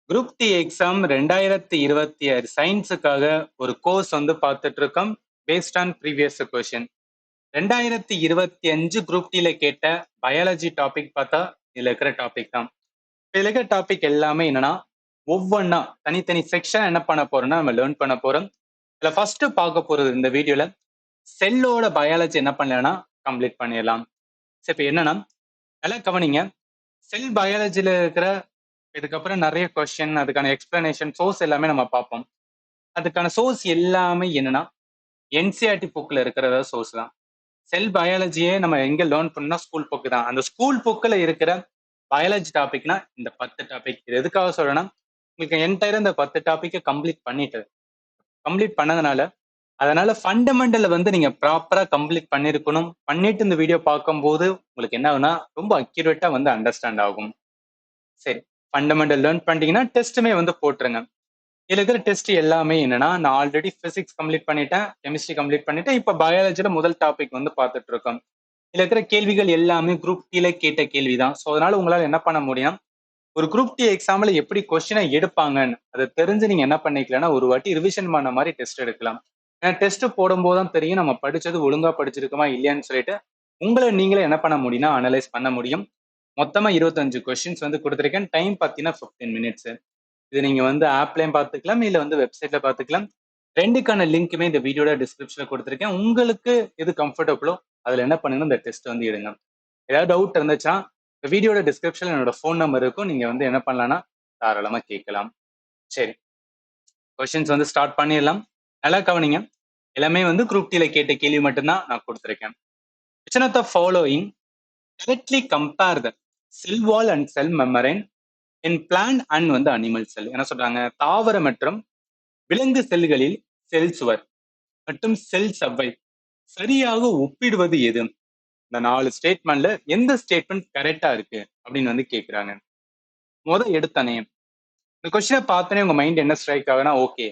Group D exam 2026 சயின்ஸுக்காக ஒரு course வந்து பார்த்துட்டு இருக்கோம். Based on previous question. 2025 group டில கேட்ட பயாலஜி டாபிக் பார்த்தா இதுல இருக்கிற டாபிக் தான். இதுல இருக்கிற டாபிக் எல்லாமே என்னன்னா ஒவ்வொன்றா தனித்தனி செக்ஷன் என்ன பண்ண போறோம்னா நம்ம லேர்ன் பண்ண போறோம். இதுல ஃபர்ஸ்ட் பார்க்க போறது இந்த வீடியோல செல்லோட பயாலஜி என்ன பண்ணலன்னா கம்ப்ளீட் பண்ணிடலாம். சரி, இப்போ என்னன்னா நல்லா கவனிங்க. செல் பயாலஜில இருக்கிற இதுக்கப்புறம் நிறைய கொஸ்டின், அதுக்கான எக்ஸ்பிளனேஷன், சோர்ஸ் எல்லாமே நம்ம பார்ப்போம். அதுக்கான சோர்ஸ் எல்லாமே என்னன்னா என்சிஆர்டி புக்ல இருக்கிற சோர்ஸ் தான். செல் பயாலஜியே நம்ம எங்க லேர்ன் பண்ணா ஸ்கூல் புக் தான். அந்த ஸ்கூல் புக்ல இருக்கிற பயாலஜி டாபிக்னா இந்த 10 டாபிக். இது எதுக்காக சொல்றேன்னா உங்களுக்கு என்டையர் இந்த 10 டாபிக்கை கம்ப்ளீட் பண்ணதுனால அதனால ஃபண்டமெண்டல் வந்து நீங்க ப்ராப்பரா கம்ப்ளீட் பண்ணிருக்கணும். பண்ணிட்டு இந்த வீடியோ பார்க்கும்போது உங்களுக்கு என்ன ஆகும்னா ரொம்ப அக்யூரேட்டா வந்து அண்டர்ஸ்டாண்ட் ஆகும். சரி, ஃபண்டமெண்டல் லேர்ன் பண்ணிட்டீங்கன்னா டெஸ்ட்டுமே வந்து போட்டுருங்க. இதுல இருக்கிற டெஸ்ட் எல்லாமே என்னன்னா நான் ஆல்ரெடி பிசிக்ஸ் கம்ப்ளீட் பண்ணிட்டேன், கெமிஸ்ட்ரி கம்ப்ளீட் பண்ணிட்டேன். இப்ப பயாலஜில முதல் டாபிக் வந்து பார்த்துட்டு இருக்கோம். இதுல இருக்கிற கேள்விகள் எல்லாமே குரூப் டில கேட்ட கேள்விதான். ஸோ அதனால உங்களால என்ன பண்ண முடியும், ஒரு குரூப் டி எக்ஸாம்ல எப்படி கொஸ்டினை எடுப்பாங்கன்னு அதை தெரிஞ்சு நீங்க என்ன பண்ணிக்கலாம்னா ஒரு வாட்டி ரிவிஷன் பண்ண மாதிரி டெஸ்ட் எடுக்கலாம். ஏன்னா டெஸ்ட் போடும்போது தான் தெரியும் நம்ம படிச்சது ஒழுங்கா படிச்சிருக்கோமா இல்லையான்னு சொல்லிட்டு உங்களை நீங்களே என்ன பண்ண முடியும்னா அனலைஸ் பண்ண முடியும். மொத்தமா 25 கொஸ்டின்ஸ் வந்து கொடுத்துருக்கேன். டைம் பார்த்தீங்கன்னா 15 மினிட்ஸ். இது நீங்க வந்து ஆப்லயும் பார்த்துக்கலாம், இல்ல வந்து வெப்சைட்ல பார்த்துக்கலாம். ரெண்டுக்கான லிங்க்குமே இந்த வீடியோட டிஸ்கிரிப்ஷன்ல கொடுத்துருக்கேன். உங்களுக்கு எது கம்ஃபர்டபுளோ அதுல என்ன பண்ணுங்க, இந்த டெஸ்ட் வந்து எடுங்க. ஏதாவது டவுட் இருந்துச்சுன்னா இந்த வீடியோட டிஸ்கிரிப்ஷன்ல என்னோட ஃபோன் நம்பர் இருக்கும். நீங்க வந்து என்ன பண்ணலாம்னா தாராளமா கேட்கலாம். சரி, கொஸ்டின்ஸ் வந்து ஸ்டார்ட் பண்ணிடலாம். நல்லா கவனிங்க. எல்லாமே வந்து குரூப் டில கேட்ட கேள்வி மட்டும்தான் நான் கொடுத்துருக்கேன். Which one of the following directly compare the cell wall and cell membrane in plant and வந்து அனிமல் செல்? என்ன சொல்றாங்க, தாவர மற்றும் விலங்கு செல்களில் செல் சுவர் மற்றும் செல் சவ்வை சரியாக ஒப்பிடுவது எது? இந்த 4 ஸ்டேட்மெண்ட்ல எந்த ஸ்டேட்மெண்ட் கரெக்டா இருக்கு அப்படின்னு வந்து கேக்குறாங்க. எடுத்தனே இந்த கொஸ்டினை பார்த்தனே உங்க மைண்ட் என்ன ஸ்ட்ரைக் ஆகுனா, ஓகே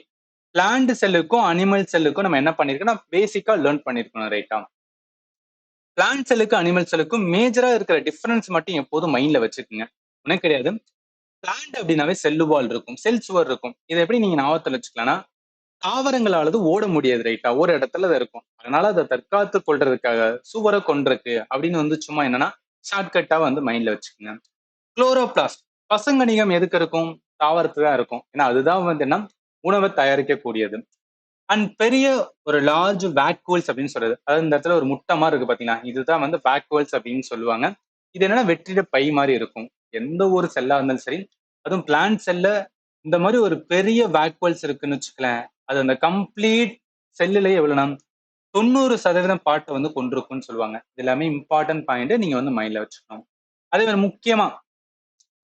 பிளான்ட் செல்லுக்கும் அனிமல் செல்லுக்கும் நம்ம என்ன பண்ணிருக்கோம்னா பேசிக்கா லேர்ன் பண்ணிருக்கணும், ரைட்டா? பிளான்ட் செல்லுக்கும் அனிமல் செல்லுக்கும் மேஜரா இருக்கிற டிஃபரன்ஸ் மட்டும் எப்போதும் மைண்ட்ல வச்சுக்கோங்க. ஒன்றும் கிடையாது. பிளான்ட் அப்படின்னாவே செல்லுவால் இருக்கும், செல் சுவர் இருக்கும். இதை எப்படி நீங்க ஞாபகத்துல வச்சுக்கலாம்னா தாவரங்களானது ஓட முடியாது, ரைட்டா? ஒரு இடத்துல தான் இருக்கும். அதனால அதை தற்காத்து கொள்றதுக்காக சுவரை கொண்டிருக்கு அப்படின்னு வந்து சும்மா என்னன்னா ஷார்ட்கட்டா வந்து மைண்ட்ல வச்சுக்கோங்க. குளோரோபிளாஸ்ட் பசங்கணிகம் எதுக்கு இருக்கும்? தாவரத்து தான் இருக்கும். ஏன்னா அதுதான் வந்து என்ன உணவை தயாரிக்கக்கூடியது. அண்ட் பெரிய ஒரு லார்ஜ் வேக்யூல்ஸ் அப்படின்னு சொல்றது, அதாவது இந்த இடத்துல ஒரு முட்டை மாதிரி இருக்கு பாத்தீங்கன்னா, இதுதான் வந்து வேக்யூல்ஸ் அப்படின்னு சொல்லுவாங்க. இது என்னன்னா வெற்றிட பை மாதிரி இருக்கும். எந்த ஒரு செல்லா இருந்தாலும் சரி, அதுவும் பிளான்ட் செல்ல இந்த மாதிரி ஒரு பெரிய வேக்யூல்ஸ் இருக்குன்னு வச்சுக்கலேன், அது அந்த கம்ப்ளீட் செல்லுலயே எவ்வளவுனா 90% பாட்டை வந்து கொண்டிருக்கும்னு சொல்லுவாங்க. இது எல்லாமே இம்பார்ட்டன்ட் பாயிண்ட், நீங்க வந்து மைண்ட்ல வச்சுக்கணும். அதே மாதிரி முக்கியமா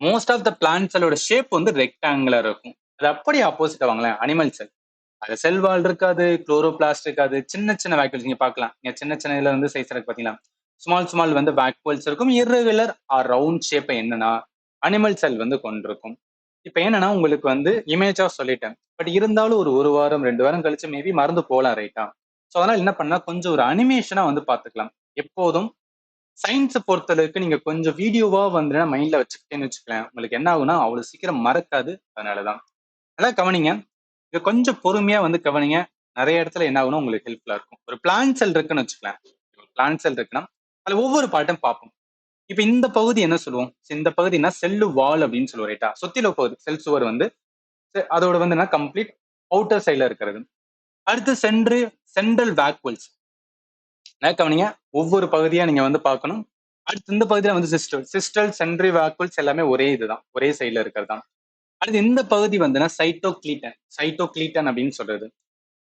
மோஸ்ட் ஆஃப் த பிளான்ட் செல்லோட ஷேப் வந்து ரெக்டாங்குலர் இருக்கும். அது அப்படியே ஆப்போசிட் வாங்களேன் அனிமல் செல். அது செல் வால் இருக்காது, குளோரோபிளாஸ்ட் இருக்காது, சின்ன சின்ன வேக்யூல்ஸ் நீங்க பார்க்கலாம். நீங்க சின்ன சின்ன இதுல வந்து சைஸ் இருக்கு பாத்தீங்களா, ஸ்மால் வந்து வேக்யூல்ஸ் இருக்கும். இர்ரெகுலர் ஆர் ரவுண்ட் ஷேப் என்னன்னா அனிமல் செல் வந்து கொண்டிருக்கும். இப்ப என்னன்னா உங்களுக்கு வந்து இமேஜா சொல்லிட்டேன், பட் இருந்தாலும் ஒரு வாரம் 2 வாரம் கழிச்சு மேபி மறந்து போகலாம், ரைட்டா? ஸோ அதனால என்ன பண்ணா கொஞ்சம் ஒரு அனிமேஷனா வந்து பாத்துக்கலாம். எப்போதும் சயின்ஸை பொறுத்தளவுக்கு நீங்க கொஞ்சம் வீடியோவா வந்து மைண்ட்ல வச்சுக்கிட்டேன்னு வச்சுக்கலாம், உங்களுக்கு என்ன ஆகும்னா அவ்வளவு சீக்கிரம் மறக்காது. அதனாலதான் நல்லா கவனிங்க. இது கொஞ்சம் பொறுமையா வந்து கவனிங்க. நிறைய இடத்துல என்ன ஆகும்னா உங்களுக்கு ஹெல்ப்ஃபுல்லா இருக்கும். ஒரு பிளான் செல் இருக்குன்னு வச்சுக்கலாம். பிளான் செல் இருக்குன்னா அதுல ஒவ்வொரு பாட்டும் பார்ப்போம். இப்ப இந்த பகுதி என்ன சொல்லுவோம், இந்த பகுதினா செல்லு வால் அப்படின்னு சொல்லுவோம், ரைட்டா? சுத்தில பகுதி செல் சுவர் வந்து அதோட வந்து என்ன கம்ப்ளீட் அவுட்டர் சைட்ல இருக்கிறது. அடுத்து சென்ட்ரல் வேக்யூல்ஸ். கவனிங்க, ஒவ்வொரு பகுதியா நீங்க வந்து பார்க்கணும். அடுத்து இந்த பகுதியில வந்து சிஸ்டல் சென்ட்ரி வேக்யூல்ஸ் எல்லாமே ஒரே இதுதான், ஒரே சைட்ல இருக்கிறது தான். அடுத்து இந்த பகுதி வந்துன்னா சைட்டோக்ளீட்டன் அப்படின்னு சொல்றது.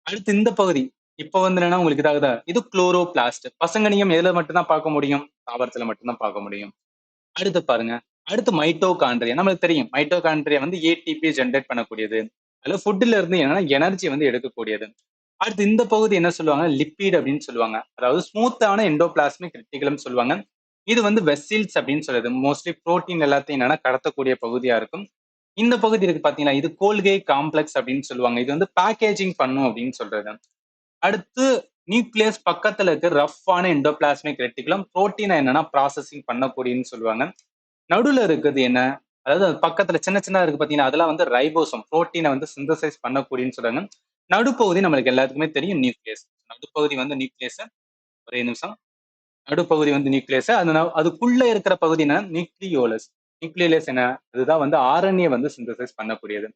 அடுத்து இந்த பகுதி இப்ப வந்து என்னன்னா உங்களுக்கு இதாகுதா, இது குளோரோபிளாஸ்ட். பசங்கனியம் எதுல மட்டும்தான் பார்க்க முடியும்? தாவரத்துல மட்டும்தான் பார்க்க முடியும். அடுத்து பாருங்க, அடுத்து மைட்டோகாண்ட்ரியா. நம்மளுக்கு தெரியும் மைட்டோகாண்ட்ரியா வந்து ஏடிபி ஜென்ரேட் பண்ணக்கூடியது. அதுல ஃபுட்ல இருந்து என்னன்னா எனர்ஜி வந்து எடுக்கக்கூடியது. அடுத்து இந்த பகுதி என்ன சொல்லுவாங்க, லிப்பிட் அப்படின்னு சொல்லுவாங்க. அதாவது ஸ்மூத்தான எண்டோபிளாஸ்மிக் ரெட்டிகுலம் சொல்லுவாங்க. இது வந்து வெசில்ஸ் அப்படின்னு சொல்றது. மோஸ்ட்லி புரோட்டீன் எல்லாத்தையும் என்னன்னா கடத்தக்கூடிய பகுதியா இருக்கும். இந்த பகுதி இருக்கு பாத்தீங்களா, இது கோல்கே காம்ப்ளெக்ஸ் அப்படின்னு சொல்லுவாங்க. இது வந்து பேக்கேஜிங் பண்ணும் அப்படின்னு சொல்றது. அடுத்து நியூக்ளியஸ் பக்கத்துல இருக்க ரஃப்பான எண்டோபிளாஸ்மிக் ரெட்டிகுலம் புரோட்டீனை என்னன்னா ப்ராசஸிங் பண்ணக்கூடியன்னு சொல்லுவாங்க. நடுவுல இருக்குது என்ன, அதாவது அது பக்கத்துல சின்ன சின்னதா இருக்கு பாத்தீங்கன்னா, அதெல்லாம் வந்து ரைபோசோம். புரோட்டீன வந்து சிந்தசைஸ் பண்ணக்கூடியன்னு சொல்றாங்க. நடுப்பகுதி நம்மளுக்கு எல்லாத்துக்குமே தெரியும் நியூக்ளியஸ். நடுப்பகுதி வந்து நியூக்ளியஸ். ஒரே நிமிஷம். நடுப்பகுதி வந்து நியூக்ளியஸ். அதுக்குள்ள இருக்கிற பகுதி என்ன? நியூக்ளியோலஸ். நியூக்ளியோலஸ் என்ன? அதுதான் வந்து ஆர்என்ஏ வந்து சிந்தசைஸ் பண்ணக்கூடியது.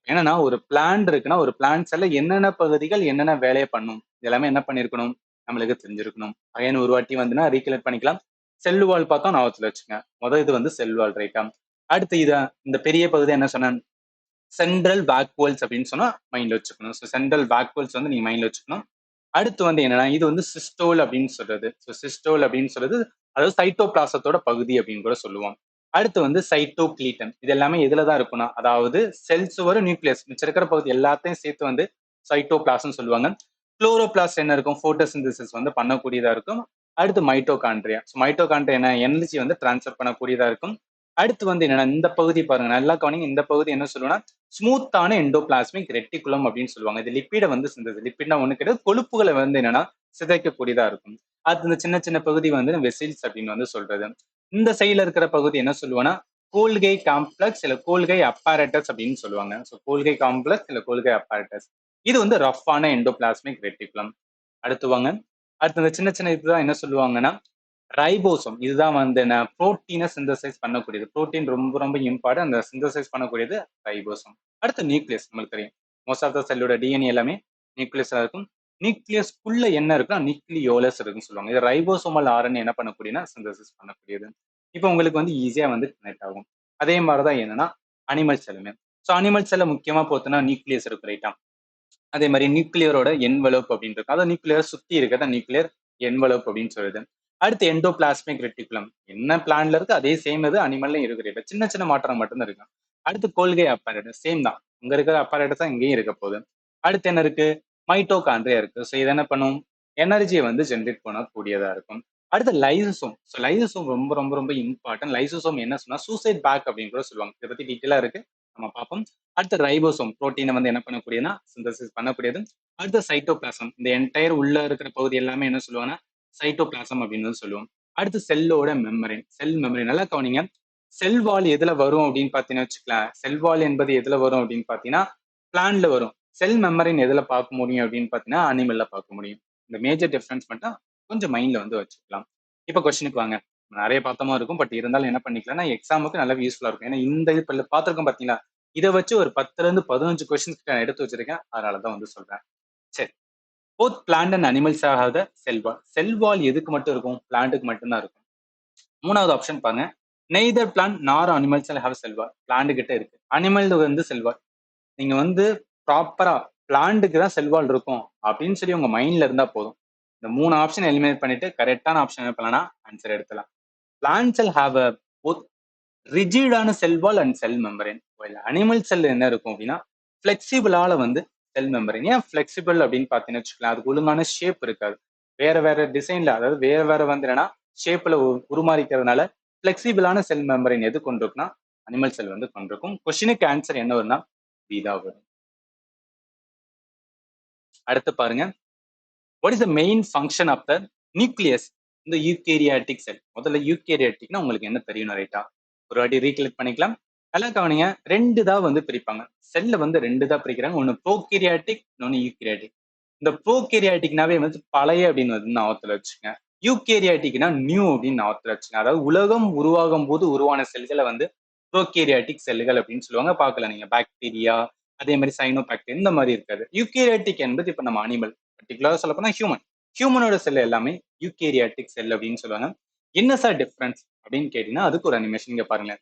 என்னன்னா ஒரு பிளான்ட் இருக்குன்னா, ஒரு பிளான்ட் செல்ல என்னென்ன பகுதிகள் என்னென்ன வேலைய பண்ணும்? இது எல்லாமே என்ன பண்ணியிருக்கணும்? நம்மளுக்கு தெரிஞ்சிருக்கணும். அகைன் ஒரு வாட்டி வந்துனா ரீகலெக்ட் பண்ணிக்கலாம். செல் வால் பார்த்தோம் ஞாபகத்துல வச்சுக்கங்க. இது வந்து செல் வால் ரைட்டா? அடுத்து இந்த பெரிய பகுதி என்ன சொன்னேன்? சென்ட்ரல் வாக்வல்ஸ் அப்படின்னு சொன்னா மைண்ட்ல வச்சுக்கணும். ஸோ சென்ட்ரல் வாக்வல்ஸ் வந்து நீங்க மைண்ட்ல வச்சுக்கணும். அடுத்து வந்து என்னன்னா, இது வந்து சிஸ்டோல் அப்படின்னு சொல்றது. ஸோ சிஸ்டோல் அப்படின்னு சொல்றது, அதாவது சைட்டோபிளாசத்தோட பகுதி அப்படின்னு கூட சொல்லுவோம். அடுத்து வந்து சைட்டோபிளீட்டன். இது எல்லாமே எதுல தான் இருக்கும்னா, அதாவது செல் சுவர், நியூக்ளியஸ் மிச்சம் இருக்கிற பகுதி எல்லாத்தையும் சேர்த்து வந்து சைட்டோபிளாசம்னு சொல்லுவாங்க. குளோரோபிளாஸ்ட் என்ன இருக்கும்? போட்டோசிந்தசிஸ் வந்து பண்ணக்கூடியதா இருக்கும். அடுத்து மைட்டோகாண்ட்ரியா. ஸோ மைட்டோகாண்ட்ரியா என்ன? எனர்ஜி வந்து டிரான்ஸ்ஃபர் பண்ணக்கூடியதா இருக்கும். அடுத்து வந்து என்னன்னா, இந்த பகுதி பாருங்க. நல்லா கவனிங்க. இந்த பகுதி என்ன சொல்லுவோம்னா, ஸ்மூத்தான எண்டோபிளாஸ்மிக் ரெட்டிகுலம் அப்படின்னு சொல்லுவாங்க. இது லிப்பிட வந்து சிந்தது. லிப்பிட்னா ஒண்ணு கிடையாது. கொழுப்புகளை வந்து என்னன்னா சிதைக்கக்கூடியதா இருக்கும். அது இந்த சின்ன சின்ன பகுதி வந்து வெசில்ஸ் அப்படின்னு வந்து சொல்றது. இந்த சைடுல இருக்கிற பகுதி என்ன சொல்லுவோம்னா, கோல்கை காம்ப்ளெக்ஸ் இல்ல கோல்கை அப்பாரட்டஸ் அப்படின்னு சொல்லுவாங்க. ஸோ கோல்கை காம்ப்ளெக்ஸ் இல்ல கோல்கை அப்பாரட்டஸ். இது வந்து ரஃப்பான எண்டோபிளாஸ்மிக் ரெட்டிகுலம். அடுத்து வாங்க. அடுத்து இந்த சின்ன சின்ன இதுதான் என்ன சொல்லுவாங்கன்னா, ரைபோசோம். இதுதான் வந்து என்ன புரோட்டீனை சிந்தசைஸ் பண்ணக்கூடியது. புரோட்டீன் ரொம்ப ரொம்ப இம்பார்ட்டன்ட். அந்த சிந்தசைஸ் பண்ணக்கூடியது ரைபோசோம். அடுத்து நியூக்ளியஸ் நம்மளுக்கு தெரியும். மோஸ்ட் ஆஃப் த செல்லோட டிஎன்ஏ எல்லாமே நியூக்ளியஸா இருக்கும். நியூக்ளியஸ்க்குள்ள என்ன இருக்குன்னா நியூக்ளியோலஸ் இருக்குன்னு சொல்லுவாங்க. இது ரைபோசோமல் ஆர்என்ஏ என்ன பண்ணக்கூடியதுன்னா சிந்தசிஸ் பண்ணக்கூடியது. இப்போ உங்களுக்கு வந்து ஈஸியா வந்து கனெக்ட் ஆகும். அதே மாதிரி தான் என்னன்னா அனிமல் செல்லுமே. ஸோ அனிமல் செல்ல முக்கியமா பார்த்தோம்னா நியூக்ளியஸ் இருக்கு ரைட்டா? அதே மாதிரி நியூக்ளியரோட என்வலப் அப்படின்னு இருக்கு. அதாவது நியூக்ளியர் சுத்தி இருக்கிறத நியூக்ளியர் என்வலப் அப்படின்னு சொல்லுது. அடுத்து எண்டோபிளாஸ்மிக் ரெட்டிகுலம். என்ன பிளான்ல இருக்கு அதே சேம் இது அனிமல்லையும் இருக்கிற சின்ன சின்ன மாற்றம் மட்டும்தான் இருக்கு. அடுத்து கொள்கை அப்பரேட்டஸ் சேம் தான். இங்க இருக்கிற அப்பரேட்டஸ் தான் இங்கேயும் இருக்க போகுது. அடுத்து என்ன இருக்கு? மைட்டோகாண்ட்ரியா இருக்கு. ஸோ இது என்ன பண்ணும்? எனர்ஜியை வந்து ஜென்ரேட் பண்ணக்கூடியதா இருக்கும். அடுத்து லைசோசோம். ஸோ லைசோசோம் ரொம்ப ரொம்ப ரொம்ப இம்பார்ட்டன்ட். லைசோசோம் என்ன சொன்னா சூசைட் பேக் அப்படின்னு கூட சொல்லுவாங்க. இதை பத்தி டீட்டெயிலா இருக்கு. நம்ம பார்ப்போம். அடுத்து ரைபோசோம் புரோட்டீனை வந்து என்ன பண்ணக்கூடியதுன்னா சிந்தசிஸ் பண்ணக்கூடியது. அடுத்து சைட்டோபிளாசம். இந்த என்டையர் உள்ள இருக்கிற பகுதி எல்லாமே என்ன சொல்லுவாங்கன்னா சைட்டோபிளாசம் அப்படின்னு வந்து சொல்லுவோம். அடுத்து செல்லோட மெமரின். செல் மெமரி நல்லா கவனிங்க. செல் வால் எதுல வரும் அப்படின்னு பாத்தீங்கன்னா வச்சுக்கலாம். செல் வால் என்பது எதுல வரும் அப்படின்னு பாத்தீங்கன்னா பிளான்ல வரும். செல் மெமரின் எதுல பார்க்க முடியும் அப்படின்னு பாத்தீங்கன்னா அனிமல்ல பார்க்க முடியும். இந்த மேஜர் டிஃபரன்ஸ் மட்டும் கொஞ்சம் மைண்ட்ல வந்து வச்சுக்கலாம். இப்ப கொஸ்டினுக்கு வாங்க. நிறைய பார்த்தமா இருக்கும். பட் இருந்தாலும் என்ன பண்ணிக்கலாம்னா எக்ஸாமுக்கு நல்லா யூஸ்ஃபுல்லா இருக்கும். ஏன்னா இந்த இது பார்த்திருக்கோம் பாத்தீங்களா? இதை வச்சு ஒரு 10ல இருந்து 15 கொஸ்டின்ஸ் நான் எடுத்து வச்சிருக்கேன். அதனாலதான் வந்து சொல்றேன். சரி. Both plant and animals have the cell wall. Cell wall எதுக்கு மட்டும் இருக்கும்? பிளான்ட்டுக்கு மட்டும்தான் இருக்கும். மூணாவது ஆப்ஷன் பாருங்க. Neither plant nor animals have cell wall. Plant கிட்ட இருக்கு. அனிமல் வந்து செல் வால். நீங்க வந்து ப்ராப்பரா பிளான்ட்டுக்கு தான் செல் வால் இருக்கும் அப்படின்னு சொல்லி உங்க மைண்ட்ல இருந்தா போதும். இந்த 3 ஆப்ஷன் எலிமினேட் பண்ணிட்டு கரெக்டான ஆப்ஷன் என்ன பண்ணலாம்? ஆன்சர் எடுத்துலாம். Plant cell have a both ரிஜிடான cell wall and cell membrane. Animal cell என்ன இருக்கும் அப்படின்னா பிளெக்சிபிளால வந்து செல் மெம்பரேன். ஏன் பிளெக்சிபிள் அப்படின்னு பார்த்தீங்கன்னு வச்சுக்கலாம், அதுக்கு ஒழுங்கான ஷேப் இருக்காது. வேற வேற டிசைன்ல, அதாவது வேற வேற வந்து என்னன்னா ஷேப்ல உருமாறிக்கிறதுனால பிளெக்சிபிளான செல் மெம்பரேன் எது கொண்டிருக்குன்னா அனிமல் செல் வந்து கொண்டிருக்கும். கொஸ்டினுக்கு ஆன்சர் என்ன வரும்னா பீதா வரும். அடுத்து பாருங்க. What is the main function of the nucleus இந்த யூகேரியாட்டிக் செல்? முதல்ல யூகேரியாட்டிக்னா உங்களுக்கு என்ன தெரியணும் ரைட்டா? ஒரு வாட்டி ரீகலெக்ட் பண்ணிக்கலாம். நல்லா கவனிங்க. 2 தான் வந்து பிரிப்பாங்க. செல்ல வந்து 2 தான் பிரிக்கிறாங்க. ஒன்னு ப்ரோகேரியாட்டிக், இன்னொன்னு யூகேரியாட்டிக். இந்த ப்ரோகேரியாட்டிக்னாவே வந்து பழைய அப்படின்னு வந்து ஞாபகத்துல வச்சுங்க. யூகேரியாட்டிக்னா நியூ அப்படின்னு ஞாபகத்துல வச்சுங்க. அதாவது உலகம் உருவாகும் போது உருவான செல்களை வந்து ப்ரோகேரியாட்டிக் செல்கள் அப்படின்னு சொல்லுவாங்க. பார்க்கலாம் நீங்க பாக்டீரியா, அதே மாதிரி சைனோபாக்டீரியா இந்த மாதிரி இருக்காது. யூகேரியாட்டிக் என்பது இப்ப நம்ம அனிமல், பர்டிகுலரா சொல்ல போனா ஹியூமன். ஹியூமனோட செல் எல்லாமே யூகேரியாட்டிக் செல் அப்படின்னு சொல்லுவாங்க. என்ன சார் டிஃபரன்ஸ் அப்படின்னு கேட்டீங்கன்னா அதுக்கு ஒரு அனிமேஷன் இங்க பாருங்க.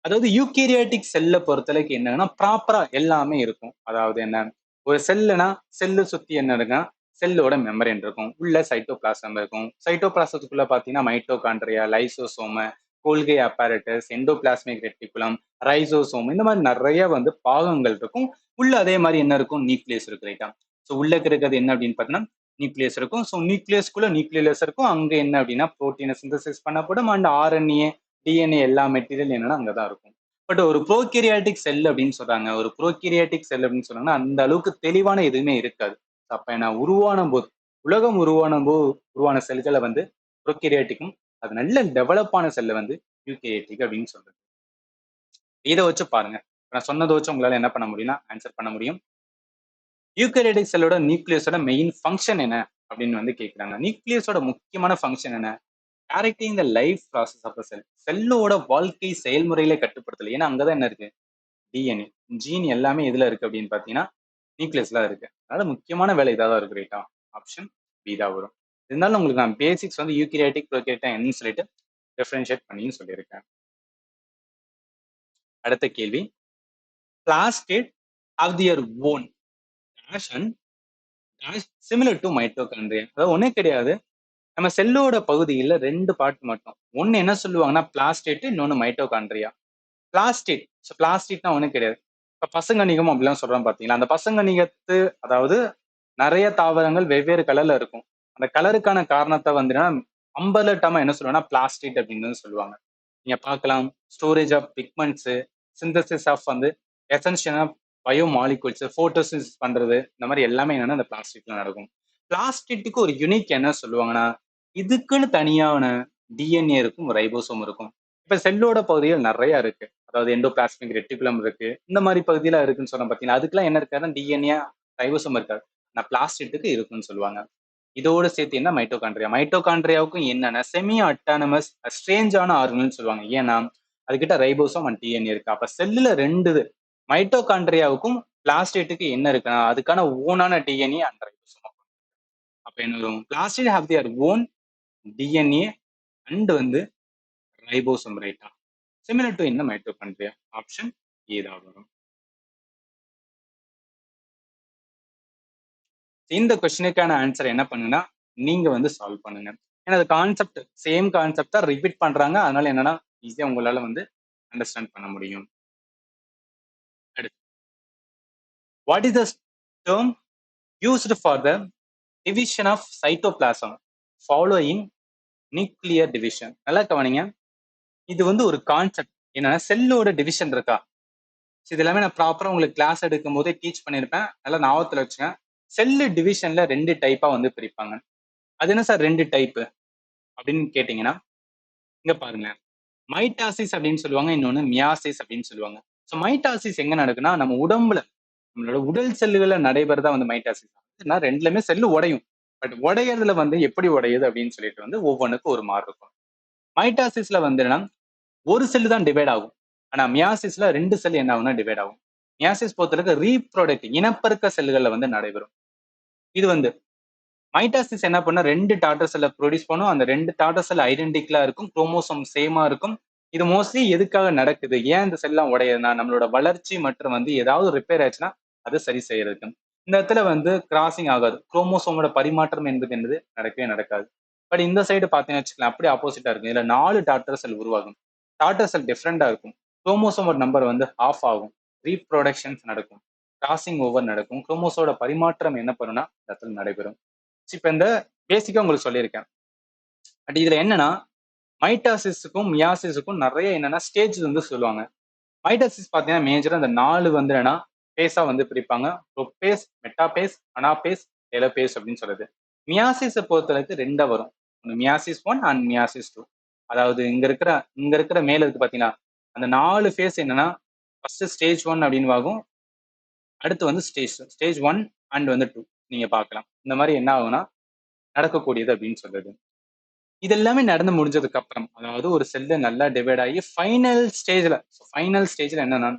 அதாவது யூகேரியாட்டிக் செல்ல பொறுத்தளவுக்கு என்னன்னா ப்ராப்பரா எல்லாமே இருக்கும். அதாவது என்ன, ஒரு செல்லுனா செல்லு சுத்தி என்ன இருக்குன்னா செல்லோட மெம்பரேன் இருக்கும். உள்ள சைட்டோபிளாசம் இருக்கும். சைட்டோபிளாசத்துக்குள்ள பாத்தீங்கன்னா மைட்டோகாண்ட்ரியா, லைசோசோம, கோல்கை அப்பரேட்டஸ், எண்டோபிளாஸ்மிக் ரெட்டிகுலம், ரைசோசோம் இந்த மாதிரி நிறைய வந்து பாகங்கள் இருக்கும். உள்ள அதே மாதிரி என்ன இருக்கும்? நியூக்ளியஸ் இருக்கு ரைட்டா? ஸோ உள்ள இருக்கிறது என்ன அப்படின்னு பார்த்தீங்கன்னா நியூக்ளியஸ் இருக்கும். ஸோ நியூக்ளியஸ்குள்ள நியூக்ளியஸ் இருக்கும். அங்க என்ன அப்படின்னா புரோட்டீனை சிந்தசிஸ் பண்ணப்படும். அண்ட் ஆர்என்ஏ, டிஎன்ஏ எல்லா மெட்டீரியல் என்னன்னா அங்கதான் இருக்கும். பட் ஒரு ப்ரோகேரியாட்டிக் செல் அப்படின்னு சொல்றாங்க. ஒரு ப்ரோகேரியாட்டிக் செல் அப்படின்னு சொன்னாங்கன்னா அந்த அளவுக்கு தெளிவான எதுவுமே இருக்காது. அப்ப என்ன உருவான போது, உலகம் உருவான செல்களை வந்து ப்ரோகேரியாட்டிக்கும், அது நல்ல டெவலப் ஆன செல்ல வந்து யூகேரியாட்டிக் அப்படின்னு சொல்றது. இதை வச்சு பாருங்க. நான் சொன்னதை வச்சு உங்களால என்ன பண்ண முடியும்னா ஆன்சர் பண்ண முடியும். யூகரியோட்டிக் செல்லோட நியூக்ளியஸோட மெயின் ஃபங்க்ஷன் என்ன அப்படின்னு வந்து கேட்குறாங்க. நியூக்ளியஸோட முக்கியமான ஃபங்க்ஷன் என்ன? Directing the life process of the cell. செல்லோட வாழ்க்கை செயல்முறையிலே கட்டுப்படுத்தல. ஏன்னா அங்கதான் என்ன இருக்கு? டிஎன்ஏ, ஜீன் எல்லாமே எதுல இருக்கு அப்படின்னு பாத்தீங்கன்னா நியூக்ளியஸ்ல இருக்கு. அதனால முக்கியமான வேலை இதாக இருக்கு. ரைட்டா? ஆப்ஷன் பி தான் வரும். இருந்தாலும் உங்களுக்கு நான் பேசிக்ஸ் வந்து யூகரியோட்டிக் ப்ரோகாரியோட்டிக் என்னன்னு சொல்லிட்டு டிஃபரன்ஷியேட் பண்ணியும் சொல்லியிருக்கேன். அடுத்த கேள்வி, plastid have their own dash and dash similar to mitochondria. அதாவது ஒன்னே கிடையாது, நம்ம செல்லோட பகுதியில் ரெண்டு பார்ட் மட்டும். ஒன்னு என்ன சொல்லுவாங்கன்னா பிளாஸ்டேட், இன்னொன்னு மைட்டோகாண்ட்ரியா. பிளாஸ்டிட், பிளாஸ்டிட்னா ஒண்ணும் கிடையாது. இப்ப பசுங்கணிகம் அப்படிலாம் சொல்றோம் பாத்தீங்களா, அந்த பசுங்கணிகத்து அதாவது நிறைய தாவரங்கள் வெவ்வேறு கலர்ல இருக்கும். அந்த கலருக்கான காரணத்தை வந்து அம்பலட்டமா என்ன சொல்லுவாங்கன்னா பிளாஸ்டிட் அப்படின்னு சொல்லுவாங்க. நீங்க பார்க்கலாம், storage of pigments, synthesis of வந்து essential of biomolecules, photosynthesis பண்றது, இந்த மாதிரி எல்லாமே என்னன்னா இந்த பிளாஸ்டிக்ல நடக்கும். பிளாஸ்டிக்கு ஒரு யூனிக் என்ன சொல்லுவாங்கன்னா, இதுக்குன்னு தனியான டிஎன்ஏ இருக்கும், ரைபோசோம் இருக்கும். இப்ப செல்லோட பகுதிகள் நிறைய இருக்கு. அதாவது எண்டோபிளாஸ்மிக் ரெட்டிகுலம் இருக்கு, இந்த மாதிரி பகுதியில இருக்குன்னு சொன்ன பாத்தீங்கன்னா, அதுக்கெல்லாம் என்ன இருக்காதுன்னா டிஎன்ஏ, ரைபோசோம் இருக்காது. ஆனா பிளாஸ்டிக்கு இருக்குன்னு சொல்லுவாங்க. இதோட சேர்த்து என்ன மைட்டோகாண்ட்ரியா. மைட்டோகாண்ட்ரியாவுக்கும் என்னன்னா செமி அட்டானமஸ் ஸ்ட்ரேஞ்சான ஆர்கனல்னு சொல்லுவாங்க. ஏன்னா அதுகிட்ட ரைபோசோம் அண்ட் டிஎன்ஏ இருக்கு. அப்ப செல்லுல ரெண்டு இது, மைட்டோகாண்ட்ரியாவுக்கும் பிளாஸ்டேட்டுக்கு என்ன இருக்குன்னா அதுக்கான ஓனான டிஎன்ஏ அண்ட் ரைபோசோம். அப்ப என்ன வரும்? Plastid have their own DNA and வந்து ரைபோசோம். ரைட்டா? சிமிலர் டு என்ன மைட்டோகாண்ட்ரியா. ஆப்ஷன் ஏ தான் வரும். இந்த கொஸ்டினுக்கான ஆன்சர் என்ன பண்ணுங்கன்னா நீங்க வந்து சால்வ் பண்ணுங்க. ஏன்னா அது கான்செப்ட் சேம் கான்செப்ட் தான் ரிப்பீட் பண்றாங்க. அதனால என்னன்னா ஈஸியா உங்களால வந்து அண்டர்ஸ்டாண்ட் பண்ண முடியும். அடுத்து, what is the term used for the division of cytoplasm following nuclear division? நல்லா கவனிங்க. இது வந்து ஒரு கான்செப்ட். என்னன்னா செல்லோட டிவிஷன் இருக்கா, இது எல்லாமே நான் ப்ராப்பரா உங்களுக்கு கிளாஸ் எடுக்கும் போதே டீச் பண்ணியிருப்பேன். நல்லா ஞாபகத்துல வச்சுங்க. செல்லு டிவிஷன்ல ரெண்டு டைப்பா வந்து பிரிப்பாங்க. அது என்ன சார் ரெண்டு டைப் அப்படின்னு கேட்டீங்கன்னா, இங்க பாருங்க, மைட்டாசிஸ் அப்படின்னு சொல்லுவாங்க, இன்னொன்னு மியாசிஸ் அப்படின்னு சொல்லுவாங்க. ஸோ மைட்டாசிஸ் எங்க நடக்குன்னா நம்ம உடம்புல, நம்மளோட உடல் செல்லுகள்ல நடைபெறதா வந்து மைட்டாசிஸ். ரெண்டுலயுமே செல்லு உடையும். பட் உடையறதுல வந்து எப்படி உடையுது அப்படின்னு சொல்லிட்டு வந்து ஒவ்வொன்றுக்கும் ஒரு மாதிரி இருக்கும். மைட்டாசிஸ்ல வந்து ஒரு செல்லு தான் டிவைட் ஆகும். ஆனா மியாசிஸ்ல ரெண்டு செல் என்ன ஆகும்னா டிவைட் ஆகும். மியாசிஸ் பொறுத்தவரைக்கும் ரீப்ரோடக்ட் இனப்பெருக்க செல்லுகள்ல வந்து நடைபெறும். இது வந்து மைட்டாசிஸ் என்ன பண்ணா ரெண்டு டாட்டர் செல்லை ப்ரொடியூஸ் பண்ணும். அந்த ரெண்டு டாட்டர் செல் ஐடென்டிக்கலா இருக்கும், குரோமோசோம் சேமா இருக்கும். இது மோஸ்ட்லி எதுக்காக நடக்குது, ஏன் இந்த செல்லாம் உடையுதுன்னா நம்மளோட வளர்ச்சி மற்றும் வந்து ஏதாவது ரிப்பேர் ஆச்சுன்னா அது சரி செய்யறதுக்கு. இந்த இடத்துல வந்து கிராசிங் ஆகாது, குரோமோசோமோட பரிமாற்றம் என்பது என்னது நடக்கவே நடக்காது. பட் இந்த சைடு பார்த்தீங்கன்னு வச்சுக்கலாம், அப்படியே ஆப்போசிட்டா இருக்கும். இதுல 4 டாட்டர் செல் உருவாகும். டாட்டர் செல் டிஃப்ரெண்டா இருக்கும். குரோமோசோமோட நம்பர் வந்து ஆஃப் ஆகும். ரீப்ரொடக்ஷன்ஸ் நடக்கும், கிராசிங் ஓவர் நடக்கும், குரோமோசோட பரிமாற்றம் என்ன பண்ணுன்னா இடத்துல நடைபெறும். இப்ப இந்த பேசிக்கா உங்களுக்கு சொல்லியிருக்கேன். பட் இதுல என்னன்னா மைட்டாசிஸுக்கும் மியாசிஸுக்கும் நிறைய என்னன்னா ஸ்டேஜ் வந்து சொல்லுவாங்க. மைட்டாசிஸ் பாத்தீங்கன்னா மேஜரா இந்த 4 வந்து என்னன்னா பேஸா வந்து பிரிப்பாங்க. ப்ரோபேஸ், மெட்டாபேஸ், அனாபேஸ், டெலோபேஸ் அப்படின்னு சொல்றது. மியாசிஸை பொறுத்தளவுக்கு ரெண்டா வரும். Meiosis 1 and meiosis 2. அதாவது இங்க இருக்கிற மேல இருக்கு பாத்தீங்கன்னா, அந்த 4 ஃபேஸ் என்னன்னா ஃபர்ஸ்ட் ஸ்டேஜ் 1 அப்படின்னு ஆகும். அடுத்து வந்து ஸ்டேஜ் 1 அண்ட் வந்து 2 நீங்க பார்க்கலாம். இந்த மாதிரி என்ன ஆகும்னா நடக்கக்கூடியது அப்படின்னு சொல்றது. இது எல்லாமே நடந்து முடிஞ்சதுக்கு அப்புறம், அதாவது ஒரு செல்லு நல்லா டிவைட் ஆகி ஃபைனல் ஸ்டேஜ்ல என்னன்னா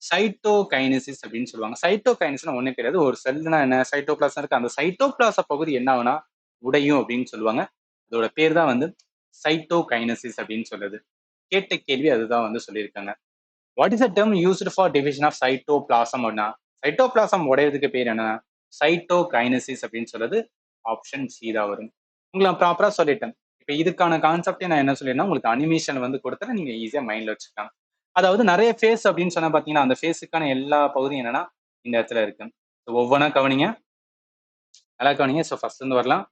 சைட்டோகைனசிஸ் அப்படின்னு சொல்லுவாங்க. சைட்டோகைனசிஸ் ஒண்ணு கிடையாது. ஒரு செல்லுனா என்ன, சைட்டோபிளாசம் இருக்கு, அந்த சைட்டோபிளாச பகுதி என்ன ஆகும்னா உடையும் அப்படின்னு சொல்லுவாங்க. அதோட பேர் தான் வந்து சைட்டோகைனசிஸ் அப்படின்னு சொல்றது. கேட்ட கேள்வி அதுதான் வந்து சொல்லியிருக்காங்க. What is the term used for division of cytoplasm அப்படின்னா, சைட்டோபிளாசம் உடையதுக்கு பேர் என்ன, சைட்டோகைனசிஸ் அப்படின்னு சொல்றது. ஆப்ஷன் சி தான் வரும். உங்களுக்கு நான் ப்ராப்பரா சொல்லிட்டேன். இப்ப இதுக்கான கான்செப்டே நான் என்ன சொல்லிருந்தேன், உங்களுக்கு அனிமேஷன் வந்து கொடுத்தா நீங்க ஈஸியா மைண்ட்ல வச்சுக்கலாம். அதாவது நிறைய ஃபேஸ் அப்படின்னு சொன்னா பாத்தீங்கன்னா, அந்த ஃபேஸுக்கான எல்லா பகுதியும் என்னன்னா இந்த இடத்துல இருக்கு. ஒவ்வொன்றா கவனிங்க, நல்லா கவனிங்க. ஸோ ஃபர்ஸ்ட் இருந்து வரலாம்.